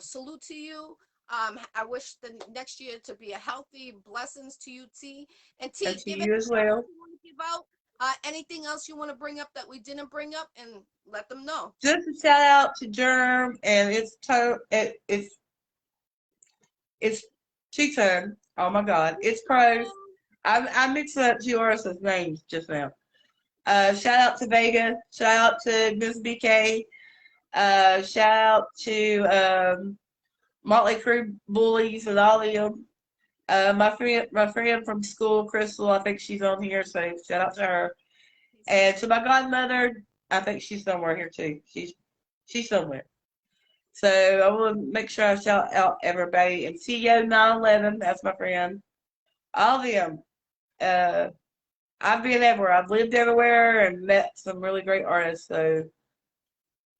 Salute to you. I wish the next year to be a healthy blessings to you, T. And And T, to give you anything as else well. you want to give out. Anything else you want to bring up that we didn't bring up, and let them know. Just a shout out to Germ, and it's two-tone. Oh my God, it's pros. I mixed up yours names just now. Shout out to Vega. Shout out to Miss BK. Shout out to Motley Crue Bullies and all of them. My friend from school, Crystal, I think she's on here, so shout out to her. And to my godmother, I think she's somewhere here too. She's somewhere. So I want to make sure I shout out everybody. And CEO 911, that's my friend. All of them. I've been everywhere. I've lived everywhere and met some really great artists. So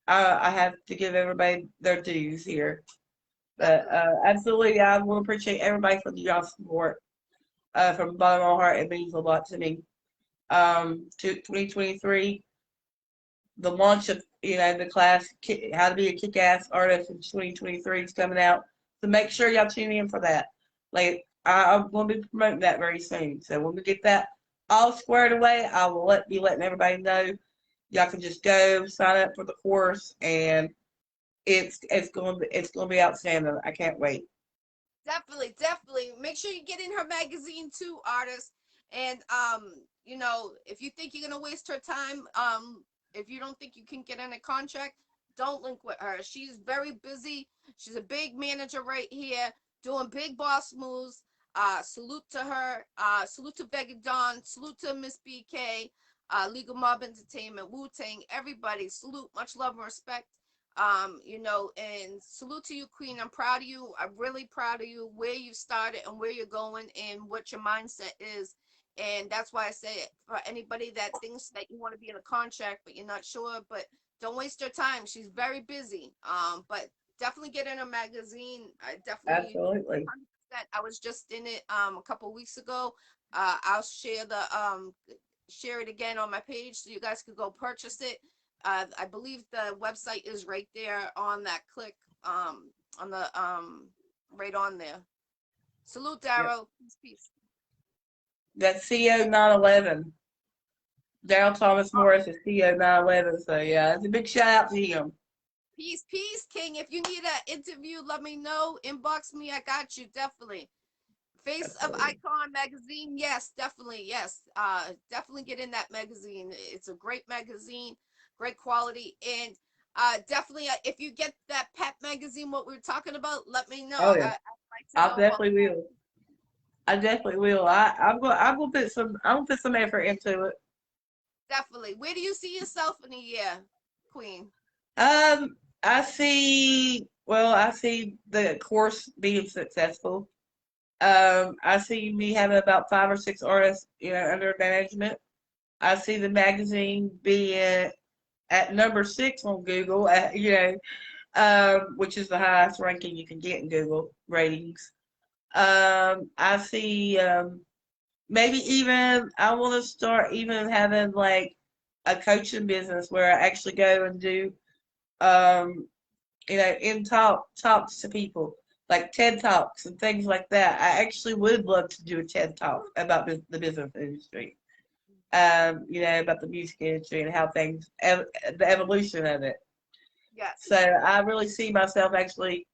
I have to give everybody their dues here. But absolutely, I will appreciate everybody for y'all support. From the bottom of my heart, it means a lot to me. To 2023, the launch of the class, How to Be a Kick-Ass Artist in 2023 is coming out. So make sure y'all tune in for that. Like I'm going to be promoting that very soon. So when we get that all squared away, I will be letting everybody know. Y'all can just go sign up for the course, and it's going to be outstanding. I can't wait. Definitely, definitely. Make sure you get in her magazine too, artists. And if you think you're gonna waste her time, if you don't think you can get in a contract, don't link with her. She's very busy. She's a big manager right here, doing big boss moves. Salute to her. Salute to Vega Dawn. Salute to Miss BK. Legal Mob Entertainment, Wu Tang, everybody. Salute, much love and respect. And salute to you, Queen. I'm proud of you. I'm really proud of you, where you started and where you're going and what your mindset is. And that's why I say, for anybody that thinks that you want to be in a contract but you're not sure, but don't waste your time. She's very busy. But definitely get in a magazine. I definitely Absolutely. 100%. I was just in it a couple of weeks ago. I'll share it again on my page so you guys could go purchase it. I believe the website is right there on that click, on the right on there. Salute, Darrow. Yep. Peace. That's CO 911. Daryl Thomas Morris is CO 911. So yeah, it's a big shout out to him. Peace, peace, King. If you need an interview, let me know. Inbox me. I got you. Definitely. Face Absolutely. Of Icon magazine. Yes, definitely. Yes. Definitely get in that magazine. It's a great magazine, great quality. And definitely, if you get that Pep magazine, what we were talking about, let me know. Oh, yeah. I'd like to know definitely will. I definitely will. I'm gonna put some effort into it. Definitely. Where do you see yourself in a year, Queen? I see the course being successful. I see me having about 5 or 6 artists, under management. I see the magazine being at number 6 on Google, which is the highest ranking you can get in Google ratings. I see maybe even I want to start even having like a coaching business where I actually go and do in talks to people, like TED Talks and things like that. I actually would love to do a TED Talk about the business industry, about the music industry and how things, the evolution of it. Yes. So I really see myself actually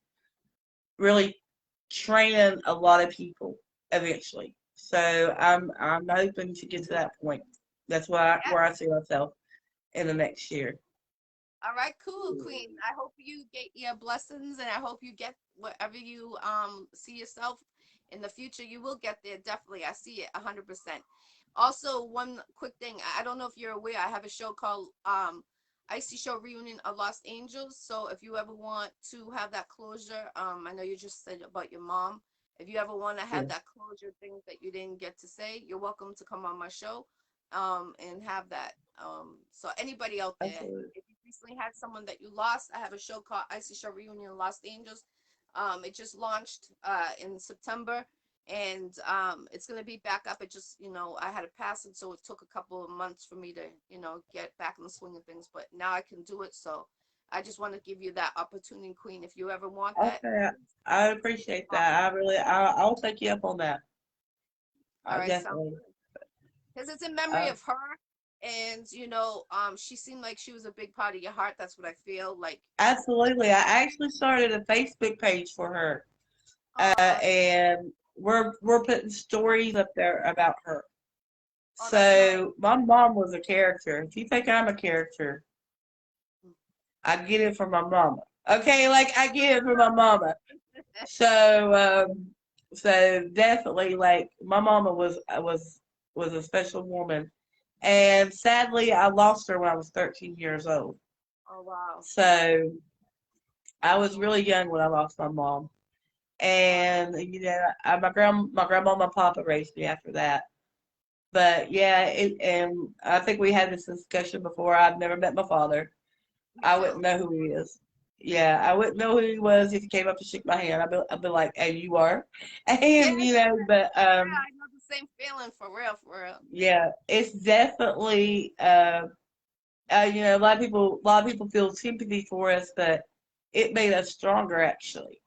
really training a lot of people eventually. So I'm hoping to get to that point. That's where I see myself in the next year. All right, cool, Queen. I hope you get your blessings, and I hope you get whatever you see yourself in the future. You will get there, definitely. I see it 100%. Also, one quick thing. I don't know if you're aware. I have a show called Iccy Showw Reunion of Los Angeles. So if you ever want to have that closure, I know you just said about your mom. If you ever want to have that closure, things that you didn't get to say, you're welcome to come on my show and have that. So anybody out there, Absolutely. if you recently had someone that you lost, I have a show called Iccy Showw Reunion in Los Angeles. It just launched in September, and it's going to be back up. It just, I had a passing, so it took a couple of months for me to, get back in the swing of things, but now I can do it. So I just want to give you that opportunity, Queen. If you ever want that. Okay, I appreciate that. I'll take you up on that. All right, definitely. Because it's in memory of her. And she seemed like she was a big part of your heart. That's what I feel like. Absolutely. I actually started a Facebook page for her, and we're putting stories up there about her. So my mom was a character. If you think I'm a character, I get it from my mama. Okay, like I get it from my mama. So definitely, like my mama was a special woman. And sadly, I lost her when I was 13 years old. Oh, wow. So I was really young when I lost my mom. And, my grandma and my papa raised me after that. But yeah, and I think we had this discussion before. I've never met my father. Me I too. wouldn't know who he is. Yeah, I wouldn't know who he was if he came up to shake my hand. I'd be like, "Hey, you are," Yeah, and but for real. I know the same feeling for real, for real. yeah, it's definitely a lot of people feel sympathy for us, but it made us stronger actually,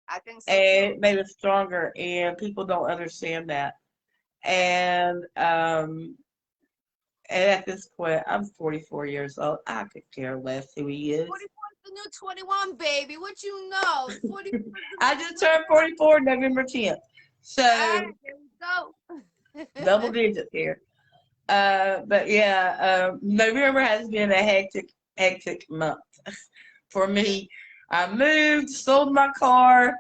I think so and too. it made us stronger, and people don't understand that, and and at this point, I'm 44 years old. I could care less who he is. 44 is the new 21, baby. What you know? 44 is the I new just turned 21. 44 November 10th. All right, So there we go. double digits here. But yeah, November has been a hectic month for me. I moved, sold my car,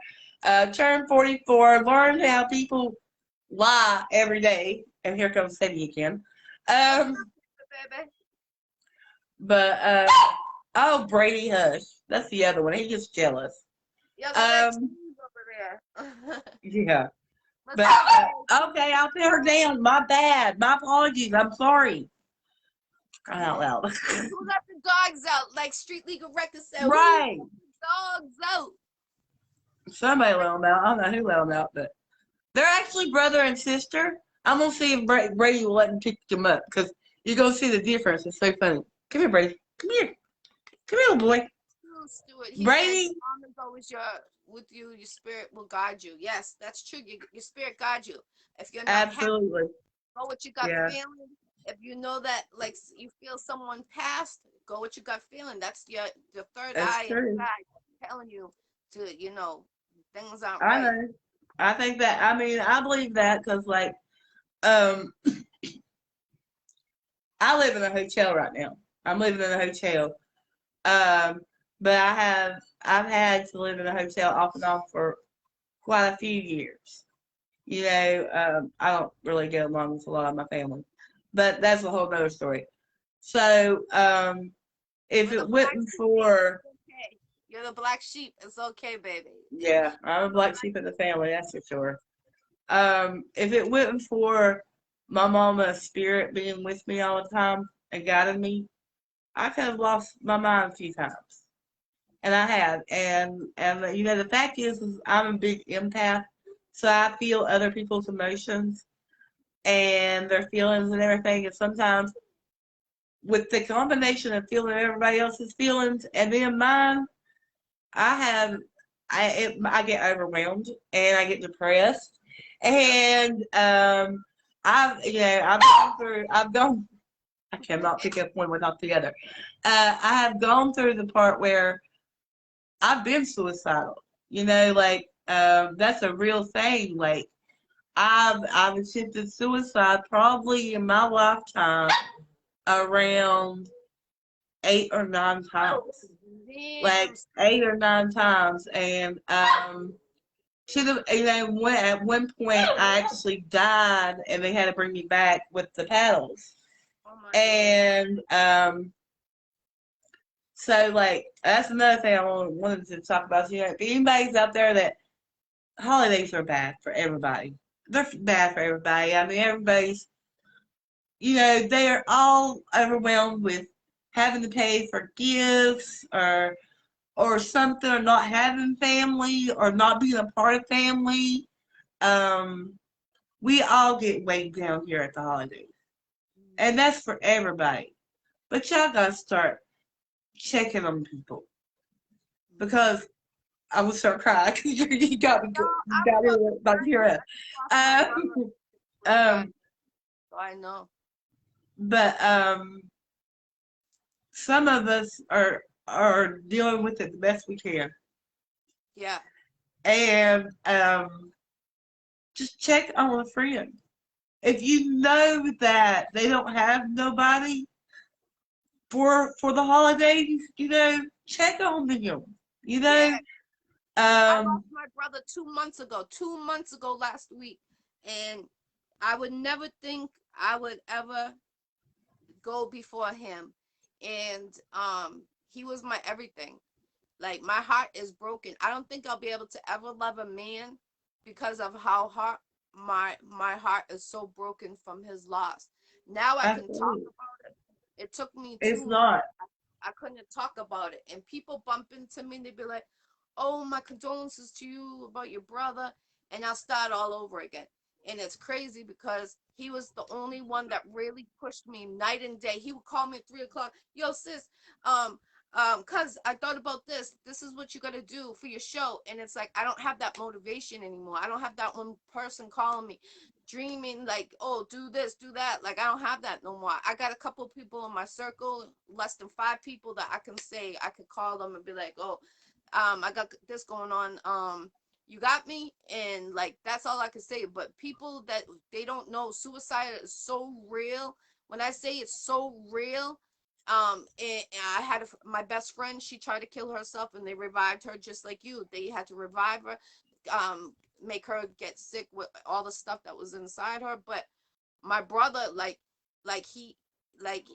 turned 44, learned how people lie every day. And here comes Sadie again. What's Um, up, baby? but oh, Brady Hush. That's the other one. He gets jealous. Yo, the red Um, cheese over there. yeah. What's But up, baby? okay, I'll put her down. My bad. My apologies. I'm sorry. Crying out loud. Who let the dogs out? Like Street Legal Records said, who Right. let the dogs out? Somebody let them out. I don't know who let them out, but they're actually brother and sister. I'm gonna see if Brady will let me pick them up because you're gonna see the difference. It's so funny. Come here, Brady. Come here. Come here, little boy. Stuart, he said, Brady. your mom is always with you. Your spirit will guide you. Yes, that's true. Your spirit guides you. If you're not happy, Absolutely. go with your gut Yeah, feeling. If you know that, like, you feel someone passed, go with your gut feeling. That's your third that's eye true. inside telling you to, things aren't I right. know. I think that. I mean, I believe that because, like, um, I live in a hotel right now. I'm living in a hotel. Um, but I've had to live in a hotel off and on for quite a few years. I don't really get along with a lot of my family, but that's a whole nother story. So, if You're the it black wasn't sheep, baby. for, It's okay. You're the black sheep. It's okay, baby. yeah, I'm a black sheep of the family, that's for sure. If it wasn't for my mama's spirit being with me all the time and guiding me, I could have lost my mind a few times. And I have. And the fact is I'm a big empath, so I feel other people's emotions and their feelings and everything. And sometimes with the combination of feeling everybody else's feelings and then mine, I have I get overwhelmed and I get depressed. Yep. And I've gone through I've gone I cannot pick up one without the other. I have gone through the part where I've been suicidal. That's a real thing. Like I've attempted suicide probably in my lifetime around 8 or 9 times. Damn. Like 8 or 9 times. And at one point I actually died and they had to bring me back with the paddles. Oh my God. And so like that's another thing I wanted to talk about. If anybody's out there that holidays are bad for everybody. They're bad for everybody. I mean, they are all overwhelmed with having to pay for gifts or something, or not having family, or not being a part of family. Um, we all get weighed down here at the holidays, and that's for everybody. But y'all gotta start checking on people because I will start crying because you got me No, good. You I'm got me fucking about to hear it. my brother Um, was died, um, so I know. but some of us are dealing with it the best we can, Yeah. and just check on a friend. If you know that they don't have nobody for the holidays, check on them. You Yeah. know, I um, lost my brother 2 months ago. 2 months ago last week. And I would never think I would ever go before him. And he was my everything. Like, my heart is broken. I don't think I'll be able to ever love a man because of how hard my heart is so broken from his loss. Now I can talk Absolutely. about it. It took me It's 2 months. not. I couldn't talk about it. And people bump into me and they be like, "Oh, my condolences to you about your brother." And I'll start all over again. And it's crazy because he was the only one that really pushed me night and day. He would call me at 3 o'clock. Yo, sis, um, cuz I thought about this. This is what you gotta do for your show. And it's like I don't have that motivation anymore. I don't have that one person calling me dreaming like, oh, do this, do that. Like I don't have that no more. I got a couple of people in my circle, less than 5 people that I can say, I could call them and be like, oh, I got this going on. You got me, and like that's all I can say. But people that they don't know, suicide is so real. When I say it's so real, and I had my best friend. She tried to kill herself, and they revived her just like you. They had to revive her, make her get sick with all the stuff that was inside her. But my brother, like he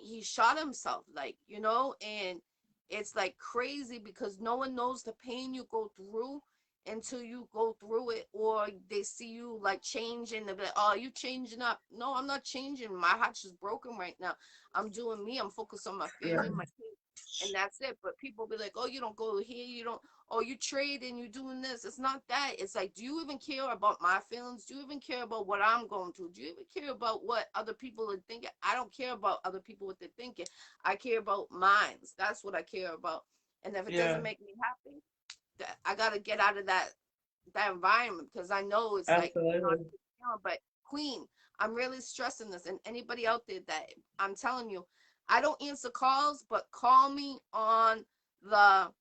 he shot himself, like, and it's like crazy because no one knows the pain you go through until you go through it, or they see you like changing. They're like, oh, you changing up. No, I'm not changing. My heart's just broken right now. I'm doing me. I'm focused on my Yeah. family, my kids, and that's it. But people be like, oh, you don't go here, you don't, oh, you trade and you doing this. It's not that. It's like, do you even care about my feelings? Do you even care about what I'm going through? Do you even care about what other people are thinking? I don't care about other people, what they're thinking. I care about mine. That's what I care about. And if it Yeah. doesn't make me happy, I gotta get out of that environment, because I know it's like, Absolutely. but Queen, I'm really stressing this, and anybody out there that I'm telling you, I don't answer calls, but call me the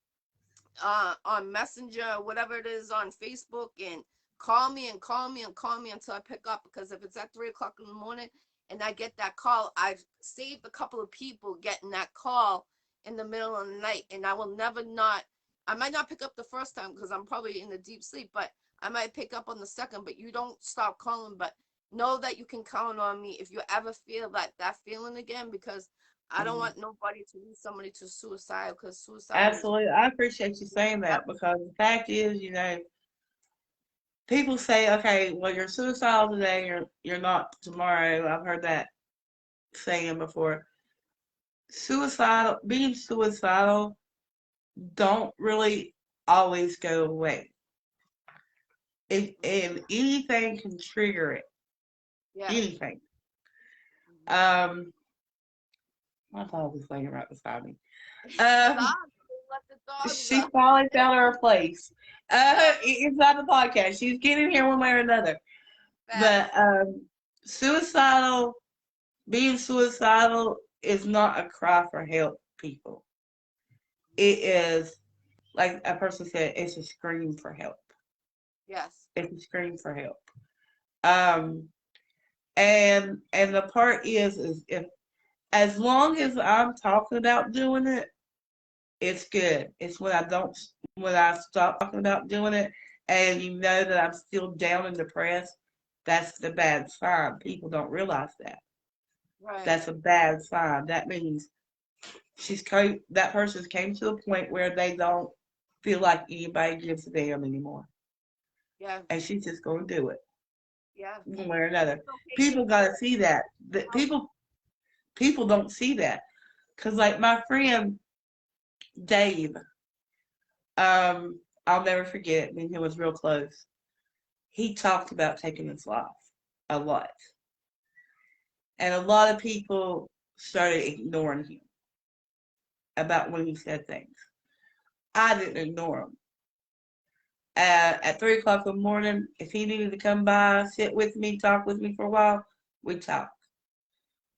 on Messenger, whatever it is, on Facebook, and call me and call me and call me until I pick up. Because if it's at 3 o'clock in the morning and I get that call, I've saved a couple of people getting that call in the middle of the night, and I will never not. I might not pick up the first time because I'm probably in a deep sleep, but I might pick up on the second. But you don't stop calling. But know that you can count on me if you ever feel that feeling again, because I don't want nobody to lose somebody to suicide, because suicide is. Absolutely. I appreciate you saying that because the fact is, people say, okay, well, you're suicidal today, you're not tomorrow. I've heard that saying before. Being suicidal don't really always go away. And anything can trigger it. Yeah. Anything. My dog is laying right beside me. Dog, Um, let the dogs she out. finally found her place. It's not the podcast. She's getting here one way or another. Facts. But suicidal, being suicidal is not a cry for help, people. It is, like a person said, it's a scream for help. Yes. It's a scream for help. Um, and the part is if as long as I'm talking about doing it, it's good. It's when I stop talking about doing it, and that I'm still down and depressed. That's the bad sign. People don't realize that. Right. That's a bad sign. That means that person's came to a point where they don't feel like anybody gives a damn anymore, Yeah. and she's just going to do it Yeah. one way or another. It's okay to People got to feel see that. That it. people don't see that, because like my friend Dave, I'll never forget. Me and him was real close. He talked about taking his life a lot, and a lot of people started ignoring him about when he said things. I didn't ignore him. At 3 o'clock in the morning, if he needed to come by, sit with me, talk with me for a while, we talked.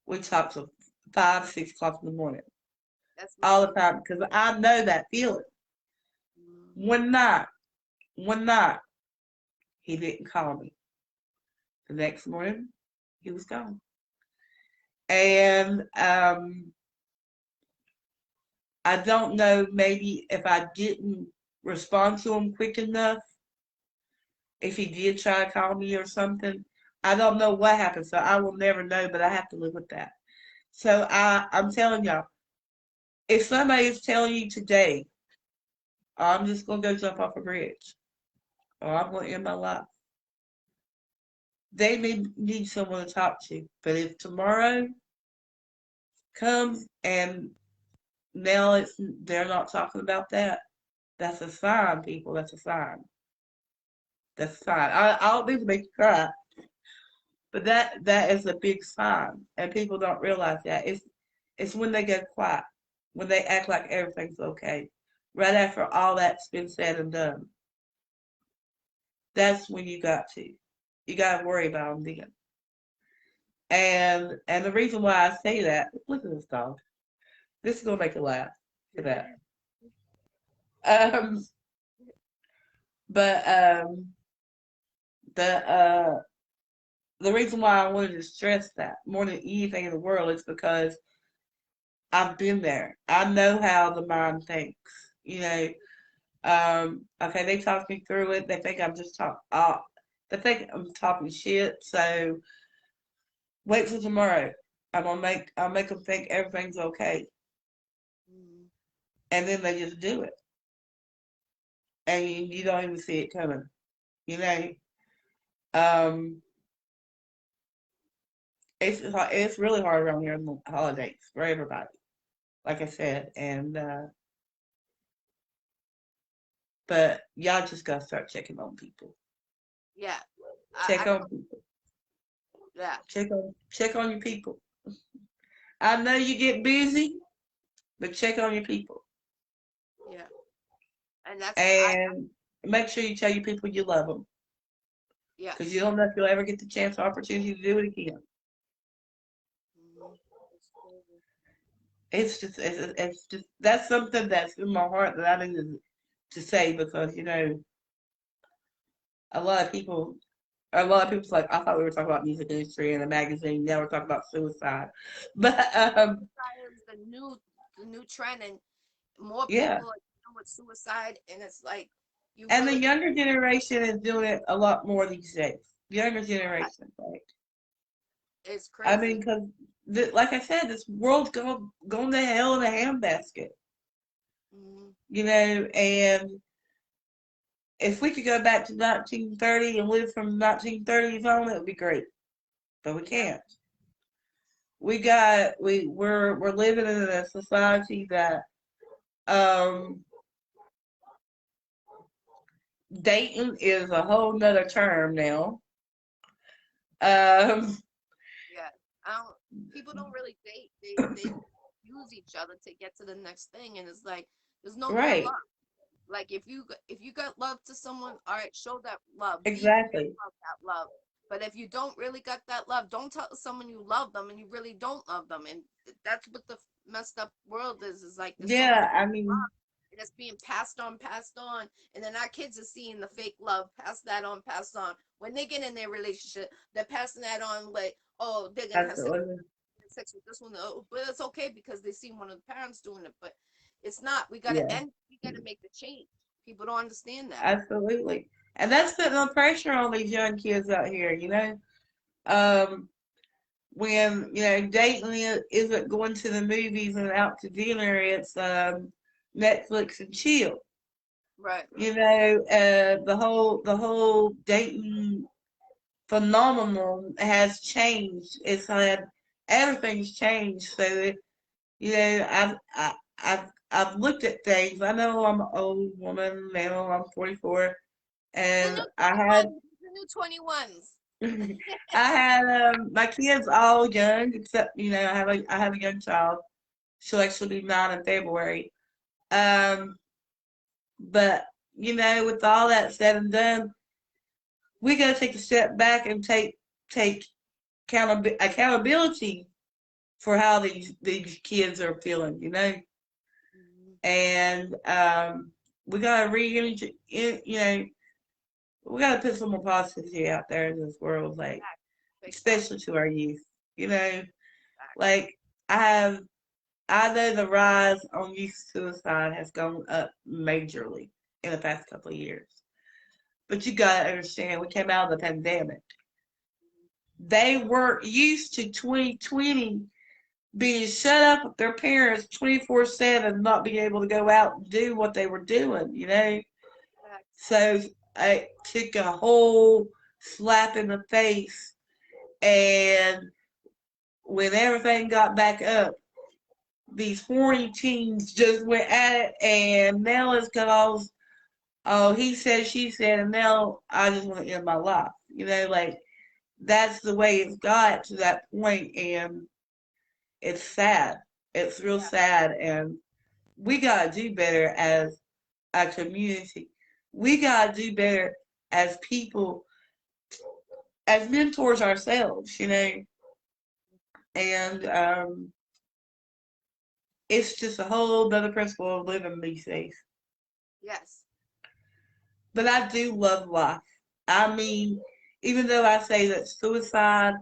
We talked till 5, 6 o'clock in the morning, That's all the me. time, because I know that feeling. Mm-hmm. One night, one night, he didn't call me. The next morning, he was gone. And I don't know, maybe if I didn't respond to him quick enough, if he did try to call me or something, I don't know what happened. So I will never know, but I have to live with that. So I'm telling y'all, if somebody is telling you today, I'm just going to go jump off a bridge, or I'm going to end my life, they need someone to talk to. But if tomorrow comes and now they're not talking about that, that's a sign, people. That's a sign. That's a sign. I don't need to make you cry, but that is a big sign, and people don't realize that. It's when they get quiet, when they act like everything's okay, right after all that's been said and done. That's when you got to worry about them then. And the reason why I say that, look at this dog. This is gonna make you laugh. Look at that. But the the reason why I wanted to stress that more than anything in the world is because I've been there. I know how the mind thinks. You know, okay, they talk me through it. They think I'm just they think I'm talking shit. So wait till tomorrow. I'll make them think everything's okay, and then they just do it, and you don't even see it coming. You know, um, it's really hard around here in the holidays for everybody. Like I said, and but y'all just gotta start checking on people. Yeah. Check on people. Yeah. Check on your people. I know you get busy, but check on your people. Yeah. And that's and make sure you tell your people you love them. Yeah. Because you don't know if you'll ever get the chance or opportunity to do it again. It's just that's something that's in my heart that I need to say because a lot of people's like, I thought we were talking about music industry and the magazine. Now we're talking about suicide, but the new trend, and more people yeah. are dealing with suicide, and it's like And the younger generation is doing it a lot more these days. Younger generation, right? It's crazy. I mean, because like I said, this world's going to hell in a handbasket. And if we could go back to 1930 and live from 1930s on, it would be great. But we can't. We're living in a society that dating is a whole nother term now. Yeah, people don't really date. They use each other to get to the next thing, and it's like there's no real love. Like if you got love to someone, all right, show that love. Exactly. That love. But if you don't really got that love, don't tell someone you love them and you really don't love them. And that's what the messed up world is like. Yeah, I mean, love, and it's being passed on, and then our kids are seeing the fake love, pass that on, passed on. When they get in their relationship, they're passing that on like, oh, they're gonna have sex with this one. Oh, but it's okay because they see one of the parents doing it. But it's not. We gotta end. We gotta make the change. People don't understand that. Absolutely. And that's putting on pressure on these young kids out here, when, dating isn't going to the movies and out to dinner, it's Netflix and chill. Right. The whole dating phenomenon has changed. It's had everything's changed. So I've looked at things. I know I'm an old woman now. I'm 44, and I had the new 21s. I had my kids all young, except I have a young child. She'll actually be 9 in February. But with all that said and done, we got to take a step back and take accountability for how these kids are feeling, and we got to we got to put some more positivity out there in this world, like especially to our youth. Like I know the rise on youth suicide has gone up majorly in the past couple of years. But you gotta understand, we came out of the pandemic. They weren't used to 2020 being shut up with their parents 24/7, not being able to go out and do what they were doing, So it took a whole slap in the face. And when everything got back up, these horny teens just went at it, and now it's cause, oh, he said, she said, and now I just want to end my life. You know, like, that's the way it's got to that point, and it's sad. It's real sad, and we gotta do better as a community. We gotta do better as people, as mentors ourselves, you know. And it's just a whole other principle of living these days. Yes. But I do love life. I mean, even though I say that suicide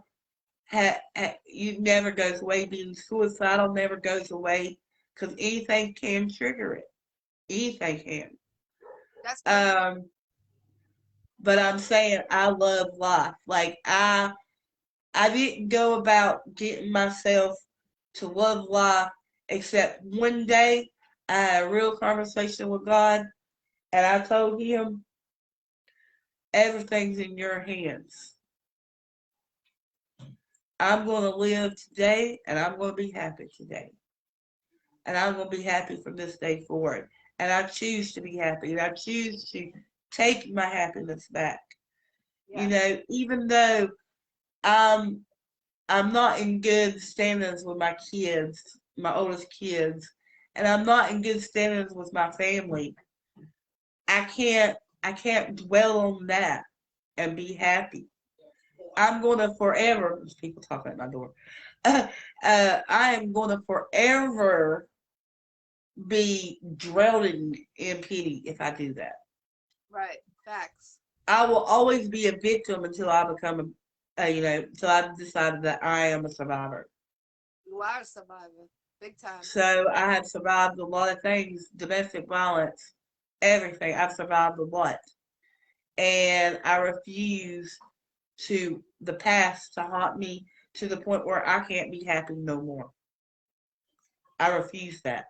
you never goes away, being suicidal never goes away, because anything can trigger it. Anything can. That's good. But I'm saying I love life. Like I didn't go about getting myself to love life, except one day I had a real conversation with God, and I told him, everything's in your hands. I'm going to live today, and I'm going to be happy today. And I'm going to be happy from this day forward. And I choose to be happy, and I choose to take my happiness back. Yes. You know, even though I'm not in good standings with my kids, my oldest kids, and I'm not in good standings with my family, I can't dwell on that and be happy. I'm gonna forever. There's people talking at my door. I am gonna forever be drowning in pity if I do that. Right. Facts. I will always be a victim until I become until I've decided that I am a survivor. You are a survivor. Big time. So I have survived a lot of things, domestic violence, everything. I've survived a lot. And I refuse to the past to haunt me to the point where I can't be happy no more. I refuse that.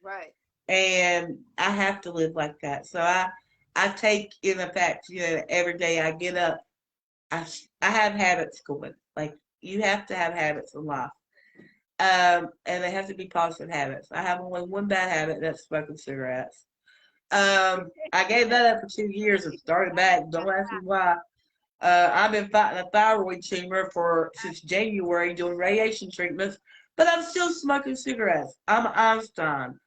Right. And I have to live like that. So I take in the fact, every day I get up, I have habits going. Like, you have to have habits in life. And they have to be positive habits. I have only one bad habit, that's smoking cigarettes. I gave that up for 2 years and started back. Don't ask me why. I've been fighting a thyroid tumor since January doing radiation treatments, but I'm still smoking cigarettes. I'm Einstein.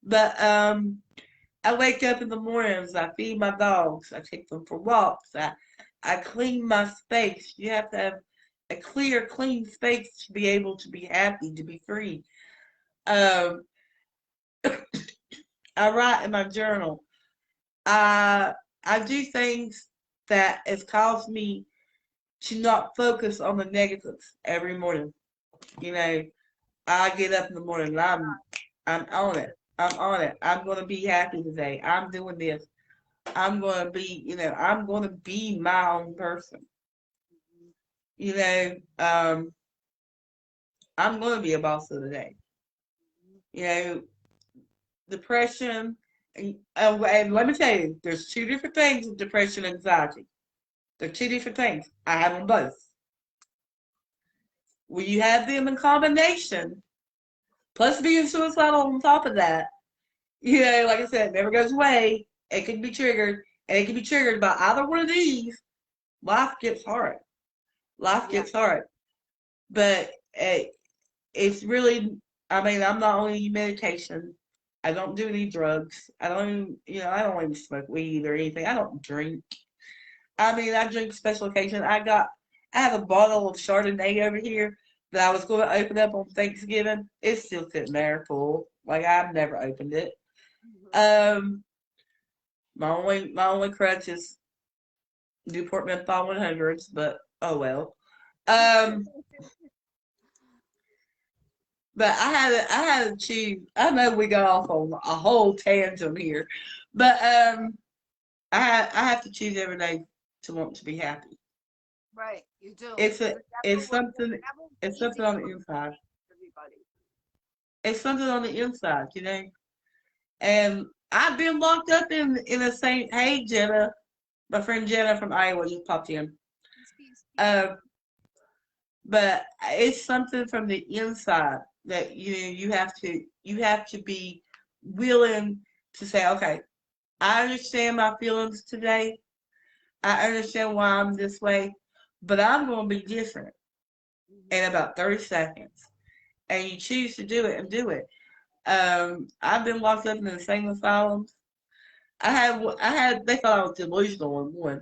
But I wake up in the mornings, I feed my dogs, I take them for walks, I clean my space. You have to have a clear, clean space to be able to be happy, to be free. Um, I write in my journal. I do things that has caused me to not focus on the negatives every morning. I get up in the morning and I'm on it. I'm on it. I'm gonna be happy today. I'm doing this. I'm gonna be my own person. I'm gonna be a boss of the day. Depression, and let me tell you, there's two different things with depression and anxiety. They're two different things. I have them both. When you have them in combination, plus being suicidal on top of that, like I said, it never goes away. It can be triggered, and it can be triggered by either one of these. Life gets hard. Life gets hard. But it's really, I'm not on any medication. I don't do any drugs. I don't even smoke weed or anything. I don't drink. I drink special occasion. I have a bottle of Chardonnay over here that I was going to open up on Thanksgiving. It's still sitting there full. Like, I've never opened it. My only crutch is Newport Menthol 100s, but oh well. But I had to choose. I know we got off on a whole tangent here, but I have to choose every day to want to be happy. Right, you do. It's something on the inside. Everybody. It's something on the inside, And I've been locked up in a Hey, Jenna, my friend Jenna from Iowa just popped in. Um, but it's something from the inside that you have to be willing to say, okay, I understand my feelings today. I understand why I'm this way, but I'm going to be different in about 30 seconds. And you choose to do it and do it. I've been locked up in the insane asylums. They thought I was delusional in one,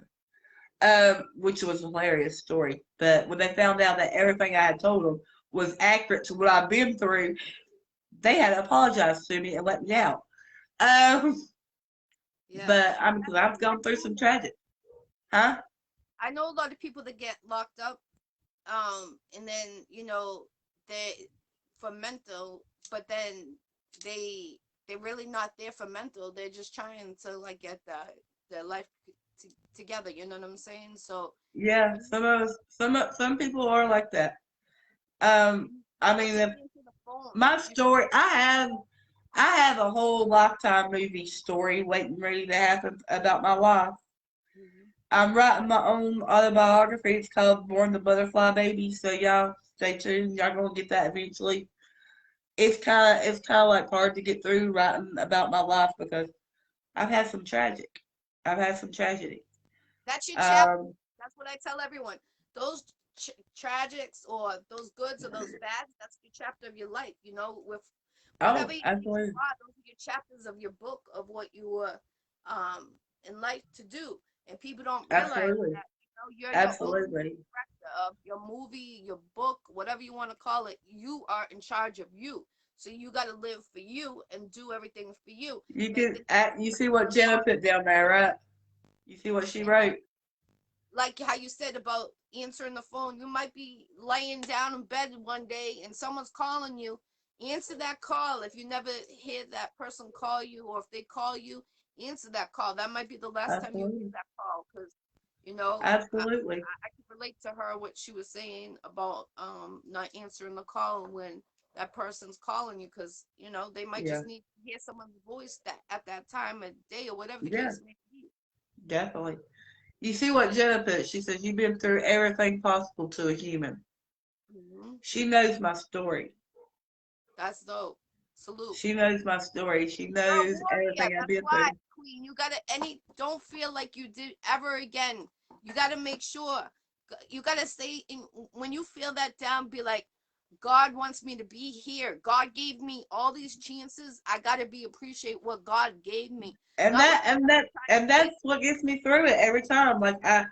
which was a hilarious story. But when they found out that everything I had told them was accurate to what I've been through, they had to apologize to me and let me out. Um, Yeah. but I mean, because I've gone through some tragic, huh? I know a lot of people that get locked up, and then they for mental, but then they really not there for mental. They're just trying to like get their life together. You know what I'm saying? So Yeah, some people are like that. I like mean, to if answer the phone. my story, I have a whole Lifetime movie story waiting ready to happen about my life. Mhm. I'm writing my own autobiography. It's called Born the Butterfly Baby. So y'all stay tuned. Y'all gonna get that eventually. It's kind of like hard to get through writing about my life because I've had some tragic. I've had some tragedy. That's your chapter. Um, That's what I tell everyone. Those tragics or those goods or those bads, that's the chapter of your life. With whatever oh, you absolutely, are, those are your chapters of your book of what you were in life to do. And people don't realize absolutely, that you're your own absolutely. director of your movie, your book, whatever you want to call it. You are in charge of you. So you got to live for you and do everything for you. You Make can, the you see what Jenna put down there, right? You see what she wrote. like how you said about answering the phone. You might be laying down in bed one day and someone's calling you. Answer that call. If you never hear that person call you, or if they call you, answer that call. That might be the last time you hear Absolutely, that call, because you know I, absolutely. I can relate to her what she was saying about not answering the call when that person's calling you, because they might Yeah, just need to hear someone's voice that at that time of day or whatever the yeah, case may be. definitely. You see what Jenna put? She says you've been through everything possible to a human. Hmm. She knows my story. That's dope. Salute. She knows my story. She You're a knows warrior. everything I've That's been why, through. Queen. You gotta don't feel like you did ever again. You gotta make sure. You gotta say when you feel that down, be like, God wants me to be here. God gave me all these chances. I gotta be appreciate what God gave me. And Not what that you and that try and to get. that's what gets me through it every time. Like I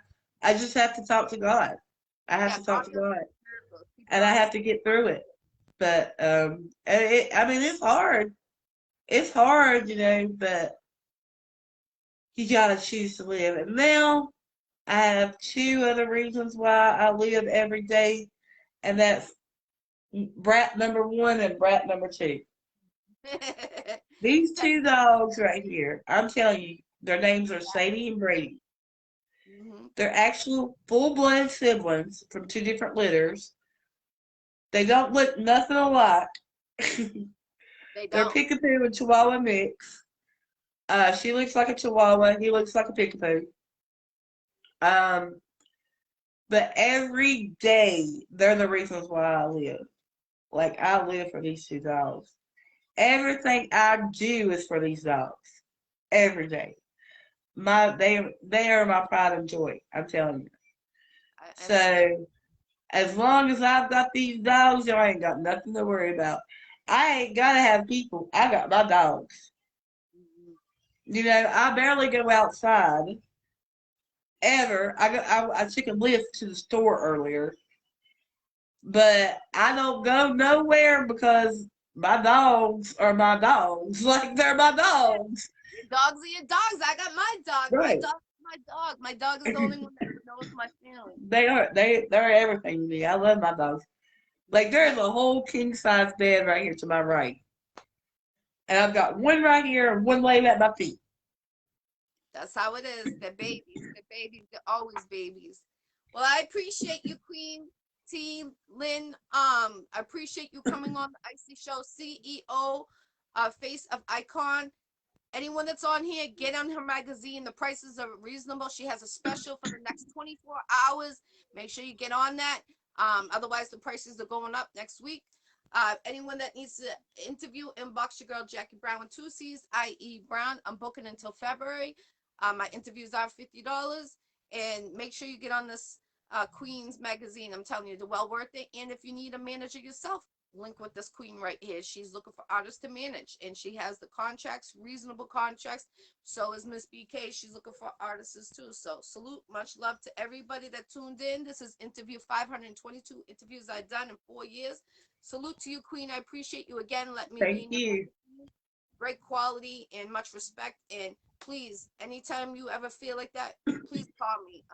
just have to talk to God. I have Yeah, to talk God to does God, miracles. People and don't I have understand. to get through it. But I mean, it's hard. It's hard, but you gotta choose to live. And now I have two other reasons why I live every day, and that's brat number one and brat number two. These two dogs right here, I'm telling you, their names are Sadie and Brady. Hmm. They're actual full-blood siblings from two different litters. They don't look nothing alike. They They're don't. Peekapoo and Chihuahua mix. She looks like a Chihuahua. He looks like a Peekapoo. Um, but every day, they're the reasons why I live. Like, I live for these two dogs. Everything I do is for these dogs. Every day. They are my pride and joy. I'm telling you. I understand. So as long as I've got these dogs, I ain't got nothing to worry about. I ain't gotta have people. I got my dogs. Mhm. I barely go outside ever. I took a lift to the store earlier, but I don't go nowhere because my dogs are my dogs. Like they're my dogs. Your dogs are your dogs. I got my dog. My Right. dog is my dog. My dog is the only one that knows my family. They're everything to me. I love my dogs. Like Mhm. there's a whole king size bed right here to my right. And I've got one right here and one laying at my feet. That's how it is. They're babies. They're babies. They're always babies. Well, I appreciate you, Queen T. Lynn. I appreciate you coming on the Iccy Show, CEO, Face of Icon. Anyone that's on here, get on her magazine. The prices are reasonable. She has a special for the next 24 hours. Make sure you get on that. Otherwise, the prices are going up next week. Anyone that needs to interview, inbox your girl Jackie Brown with 2 C's, i.e. Brown. I'm booking until February. My interviews are $50. And make sure you get on this Queens magazine. I'm telling you, they're well worth it. And if you need a manager yourself, link with this queen right here. She's looking for artists to manage, and she has the contracts, reasonable contracts. So is Miss BK. She's looking for artists too. So salute, much love to everybody that tuned in. This is interview 522 interviews I've done in 4 years. Salute to you, queen. I appreciate you again. Let me Thank be you. great quality and much respect. And please, anytime you ever feel like that, please call me.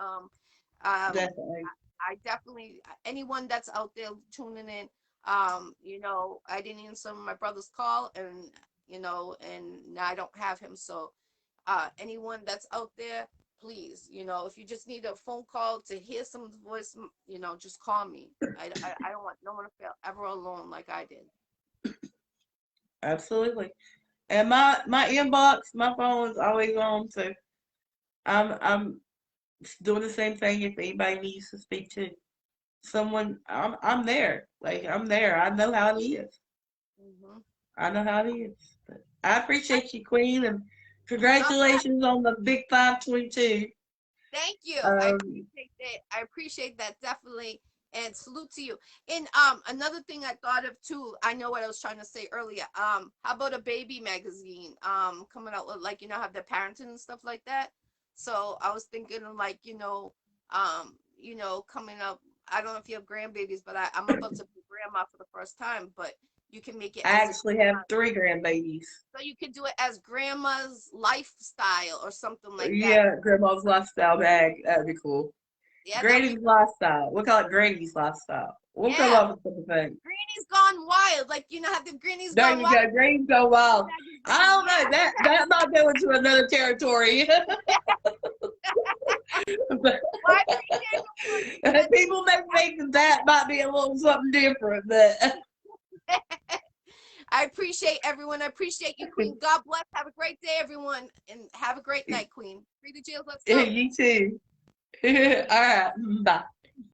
Definitely. I definitely, anyone that's out there tuning in, you know, I didn't answer my brother's call, and you know, and now I don't have him. So anyone that's out there, please, you know, if you just need a phone call to hear someone's voice, you know, just call me. I don't want no one to feel ever alone like I did. Absolutely. And my inbox, my phone's always on, so I'm doing the same thing. If anybody needs to speak to someone, I'm there. Like, I'm there. I know how it is. Mm-hmm. I know how it is. But I appreciate you, Queen, and God bless. congratulations on the big 522. Thank you. I Um, appreciate that. I appreciate that definitely. And salute to you. And another thing I thought of too, I know what I was trying to say earlier. How about a baby magazine? Coming out with, like, you know, have the parenting and stuff like that. So I was thinking of, like, you know, coming up. I don't know if you have grandbabies, but I'm about to be grandma for the first time, but you can make it I as a actually have 3 grandbabies. so you can do it as grandma's lifestyle or something like that. Yeah, Grandma's lifestyle bag. That'd be cool. Yeah, that would be Granny's lifestyle. We'll call it Granny's lifestyle. We'll come yeah. up with something. Granny's Gone Wild. Like, you know, have the Granny's There Gone you Wild go. Granny's go wild. I magazine. don't know. That might go into another territory. But Well, I appreciate people may think that might be a little something different, but I appreciate everyone. I appreciate you, Queen. God bless. Have a great day, everyone. And have a great night, Queen. Free the jails. Let's go. you too. All right. Bye.